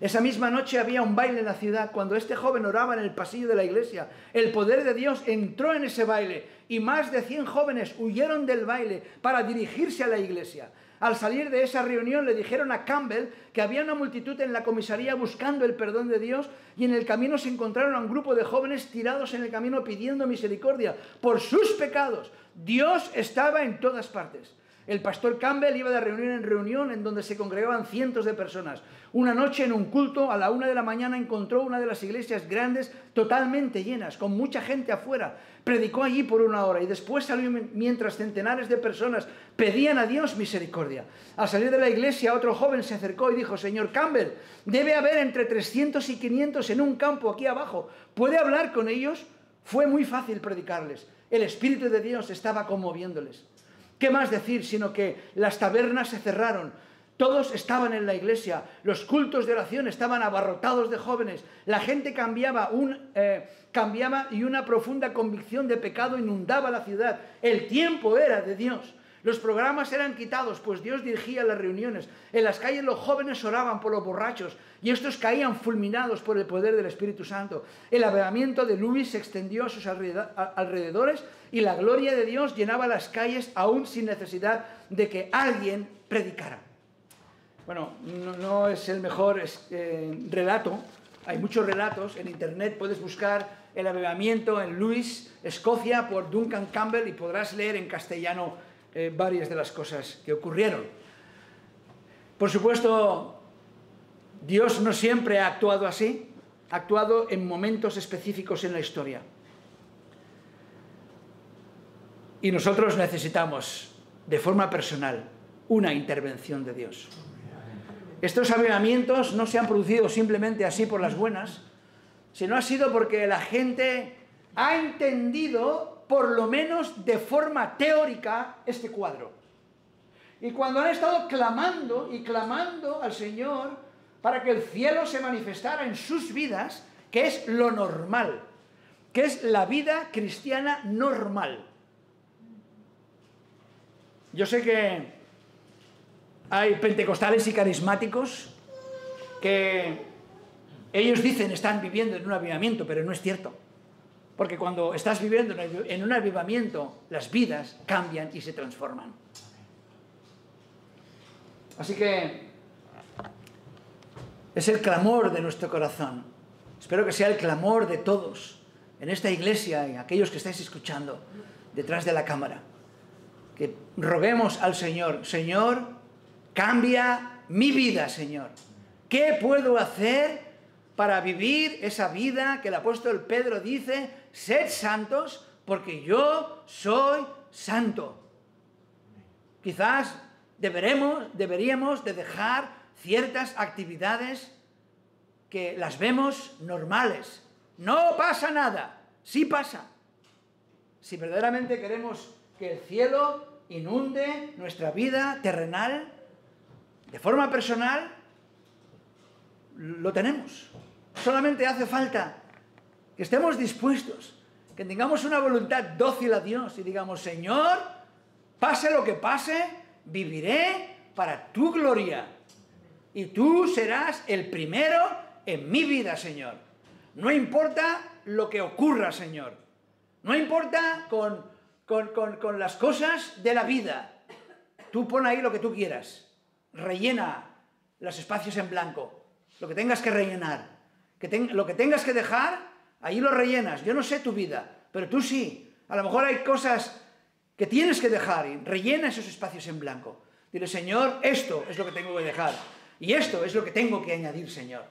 Esa misma noche había un baile en la ciudad. Cuando este joven oraba en el pasillo de la iglesia, el poder de Dios entró en ese baile y más de 100 jóvenes huyeron del baile para dirigirse a la iglesia. Al salir de esa reunión le dijeron a Campbell que había una multitud en la comisaría buscando el perdón de Dios, y en el camino se encontraron a un grupo de jóvenes tirados en el camino pidiendo misericordia por sus pecados. Dios estaba en todas partes. El pastor Campbell iba de reunión en reunión en donde se congregaban cientos de personas. Una noche en un culto, a la 1 de la mañana, encontró una de las iglesias grandes totalmente llenas, con mucha gente afuera. Predicó allí por 1 hora y después salió mientras centenares de personas pedían a Dios misericordia. Al salir de la iglesia, otro joven se acercó y dijo: señor Campbell, debe haber entre 300 y 500 en un campo aquí abajo. ¿Puede hablar con ellos? Fue muy fácil predicarles. El Espíritu de Dios estaba conmoviéndoles. ¿Qué más decir sino que las tabernas se cerraron? Todos estaban en la iglesia, los cultos de oración estaban abarrotados de jóvenes, la gente cambiaba y una profunda convicción de pecado inundaba la ciudad. El tiempo era de Dios. Los programas eran quitados, pues Dios dirigía las reuniones. En las calles los jóvenes oraban por los borrachos y estos caían fulminados por el poder del Espíritu Santo. El avivamiento de Lewis se extendió a sus alrededores y la gloria de Dios llenaba las calles aún sin necesidad de que alguien predicara. Bueno, no es el mejor relato. Hay muchos relatos. En internet puedes buscar el avivamiento en Lewis, Escocia, por Duncan Campbell, y podrás leer en castellano varias de las cosas que ocurrieron. Por supuesto, Dios no siempre ha actuado así, ha actuado en momentos específicos en la historia. Y nosotros necesitamos, de forma personal, una intervención de Dios. Estos avivamientos no se han producido simplemente así por las buenas, sino ha sido porque la gente ha entendido, por lo menos de forma teórica, este cuadro. Y cuando han estado clamando y clamando al Señor para que el cielo se manifestara en sus vidas, que es lo normal, que es la vida cristiana normal. Yo sé que hay pentecostales y carismáticos que ellos dicen están viviendo en un avivamiento, pero no es cierto. Porque cuando estás viviendo en un avivamiento, las vidas cambian y se transforman. Así que es el clamor de nuestro corazón. Espero que sea el clamor de todos en esta iglesia y aquellos que estáis escuchando detrás de la cámara. Que roguemos al Señor: Señor, cambia mi vida, Señor. ¿Qué puedo hacer para vivir esa vida que el apóstol Pedro dice: sed santos porque yo soy santo? Quizás deberíamos de dejar ciertas actividades que las vemos normales. No pasa nada. Sí pasa. Si verdaderamente queremos que el cielo inunde nuestra vida terrenal de forma personal, lo tenemos. Solamente hace falta que estemos dispuestos, que tengamos una voluntad dócil a Dios y digamos: Señor, pase lo que pase, viviré para tu gloria. Y tú serás el primero en mi vida, Señor. No importa lo que ocurra, Señor. No importa con las cosas de la vida. Tú pon ahí lo que tú quieras. Rellena los espacios en blanco. Lo que tengas que rellenar. Lo que tengas que dejar, ahí lo rellenas. Yo no sé tu vida, pero tú sí. A lo mejor hay cosas que tienes que dejar y rellena esos espacios en blanco. Dile: Señor, esto es lo que tengo que dejar. Y esto es lo que tengo que añadir, Señor.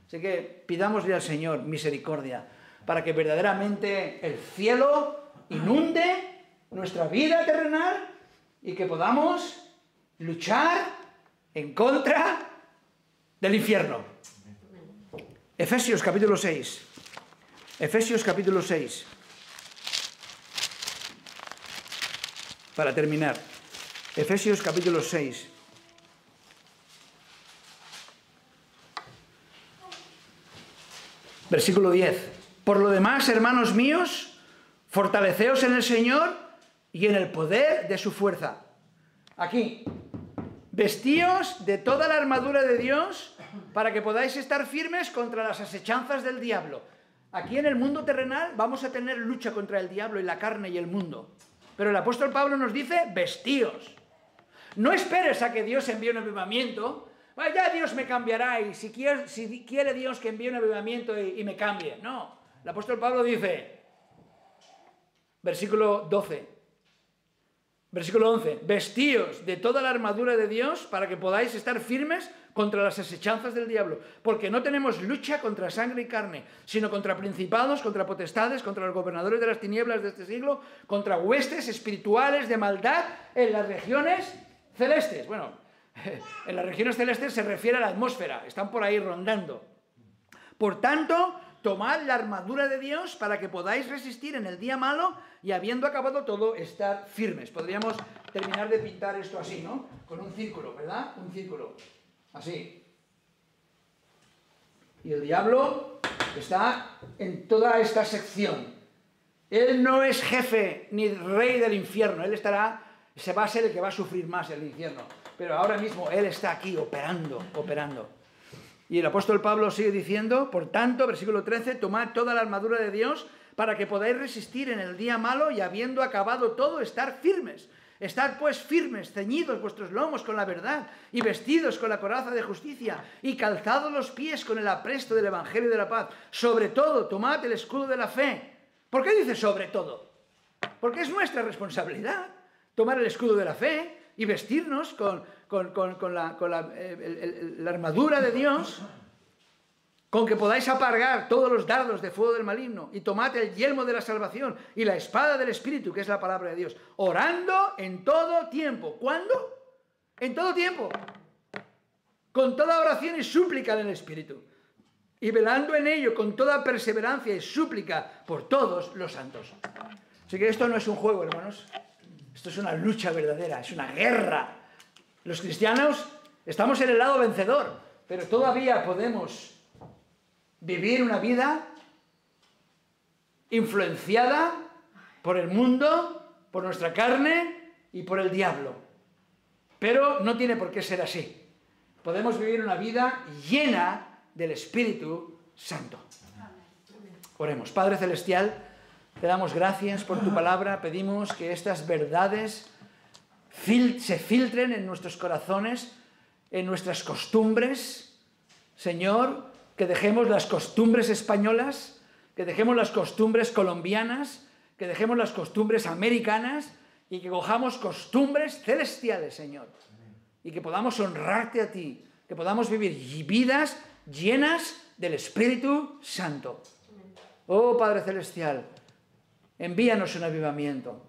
Así que pidámosle al Señor misericordia para que verdaderamente el cielo inunde nuestra vida terrenal y que podamos luchar en contra del infierno. Efesios capítulo 6. Efesios capítulo 6. Para terminar. Efesios capítulo 6. Versículo 10. Por lo demás, hermanos míos, fortaleceos en el Señor y en el poder de su fuerza. Aquí, vestíos de toda la armadura de Dios para que podáis estar firmes contra las asechanzas del diablo. Aquí en el mundo terrenal vamos a tener lucha contra el diablo y la carne y el mundo. Pero el apóstol Pablo nos dice, vestíos. No esperes a que Dios envíe un avivamiento. Bueno, ya Dios me cambiará y si quiere Dios que envíe un avivamiento y me cambie. No, el apóstol Pablo dice, versículo 12, versículo 11, vestíos de toda la armadura de Dios para que podáis estar firmes contra las asechanzas del diablo. Porque no tenemos lucha contra sangre y carne, sino contra principados, contra potestades, contra los gobernadores de las tinieblas de este siglo, contra huestes espirituales de maldad en las regiones celestes. Bueno, en las regiones celestes se refiere a la atmósfera, están por ahí rondando. Por tanto, tomad la armadura de Dios para que podáis resistir en el día malo y habiendo acabado todo, estar firmes. Podríamos terminar de pintar esto así, ¿no? Con un círculo, ¿verdad? Un círculo, así. Y el diablo está en toda esta sección. Él no es jefe ni rey del infierno, él se va a ser el que va a sufrir más el infierno. Pero ahora mismo Él está aquí operando. Y el apóstol Pablo sigue diciendo, por tanto, versículo 13, tomad toda la armadura de Dios para que podáis resistir en el día malo y habiendo acabado todo, estar firmes. Estad pues firmes, ceñidos vuestros lomos con la verdad y vestidos con la coraza de justicia y calzados los pies con el apresto del evangelio de la paz. Sobre todo, tomad el escudo de la fe. ¿Por qué dice sobre todo? Porque es nuestra responsabilidad tomar el escudo de la fe y vestirnos con la armadura de Dios, con que podáis apagar todos los dardos de fuego del maligno, y tomad el yelmo de la salvación y la espada del Espíritu, que es la palabra de Dios, orando en todo tiempo. ¿Cuándo? En todo tiempo. Con toda oración y súplica en el Espíritu. Y velando en ello con toda perseverancia y súplica por todos los santos. Así que esto no es un juego, hermanos. Esto es una lucha verdadera, es una guerra. Los cristianos estamos en el lado vencedor, pero todavía podemos vivir una vida influenciada por el mundo, por nuestra carne y por el diablo. Pero no tiene por qué ser así. Podemos vivir una vida llena del Espíritu Santo. Oremos. Padre Celestial, te damos gracias por tu palabra, pedimos que estas verdades se filtren en nuestros corazones, en nuestras costumbres. Señor, que dejemos las costumbres españolas, que dejemos las costumbres colombianas, que dejemos las costumbres americanas y que cojamos costumbres celestiales, Señor. Y que podamos honrarte a ti, que podamos vivir vidas llenas del Espíritu Santo. Oh Padre Celestial, envíanos un avivamiento.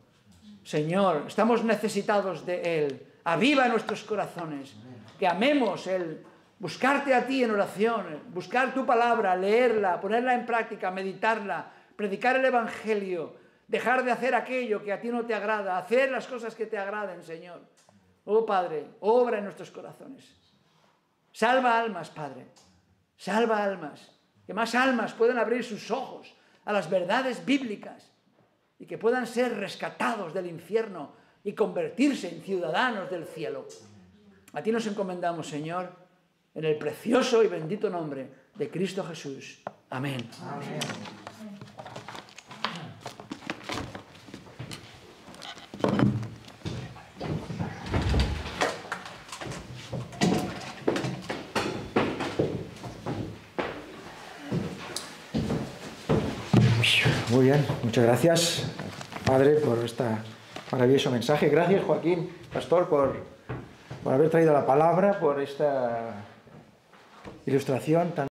Señor, estamos necesitados de Él. Aviva nuestros corazones. Que amemos el buscarte a ti en oración, buscar tu palabra, leerla, ponerla en práctica, meditarla, predicar el Evangelio, dejar de hacer aquello que a ti no te agrada, hacer las cosas que te agraden, Señor. Oh Padre, obra en nuestros corazones. Salva almas, Padre. Salva almas. Que más almas puedan abrir sus ojos a las verdades bíblicas y que puedan ser rescatados del infierno y convertirse en ciudadanos del cielo. A ti nos encomendamos, Señor, en el precioso y bendito nombre de Cristo Jesús. Amén. Amén. Muy bien, muchas gracias, Padre, por este maravilloso mensaje. Gracias, Joaquín, Pastor, por haber traído la palabra, por esta ilustración tan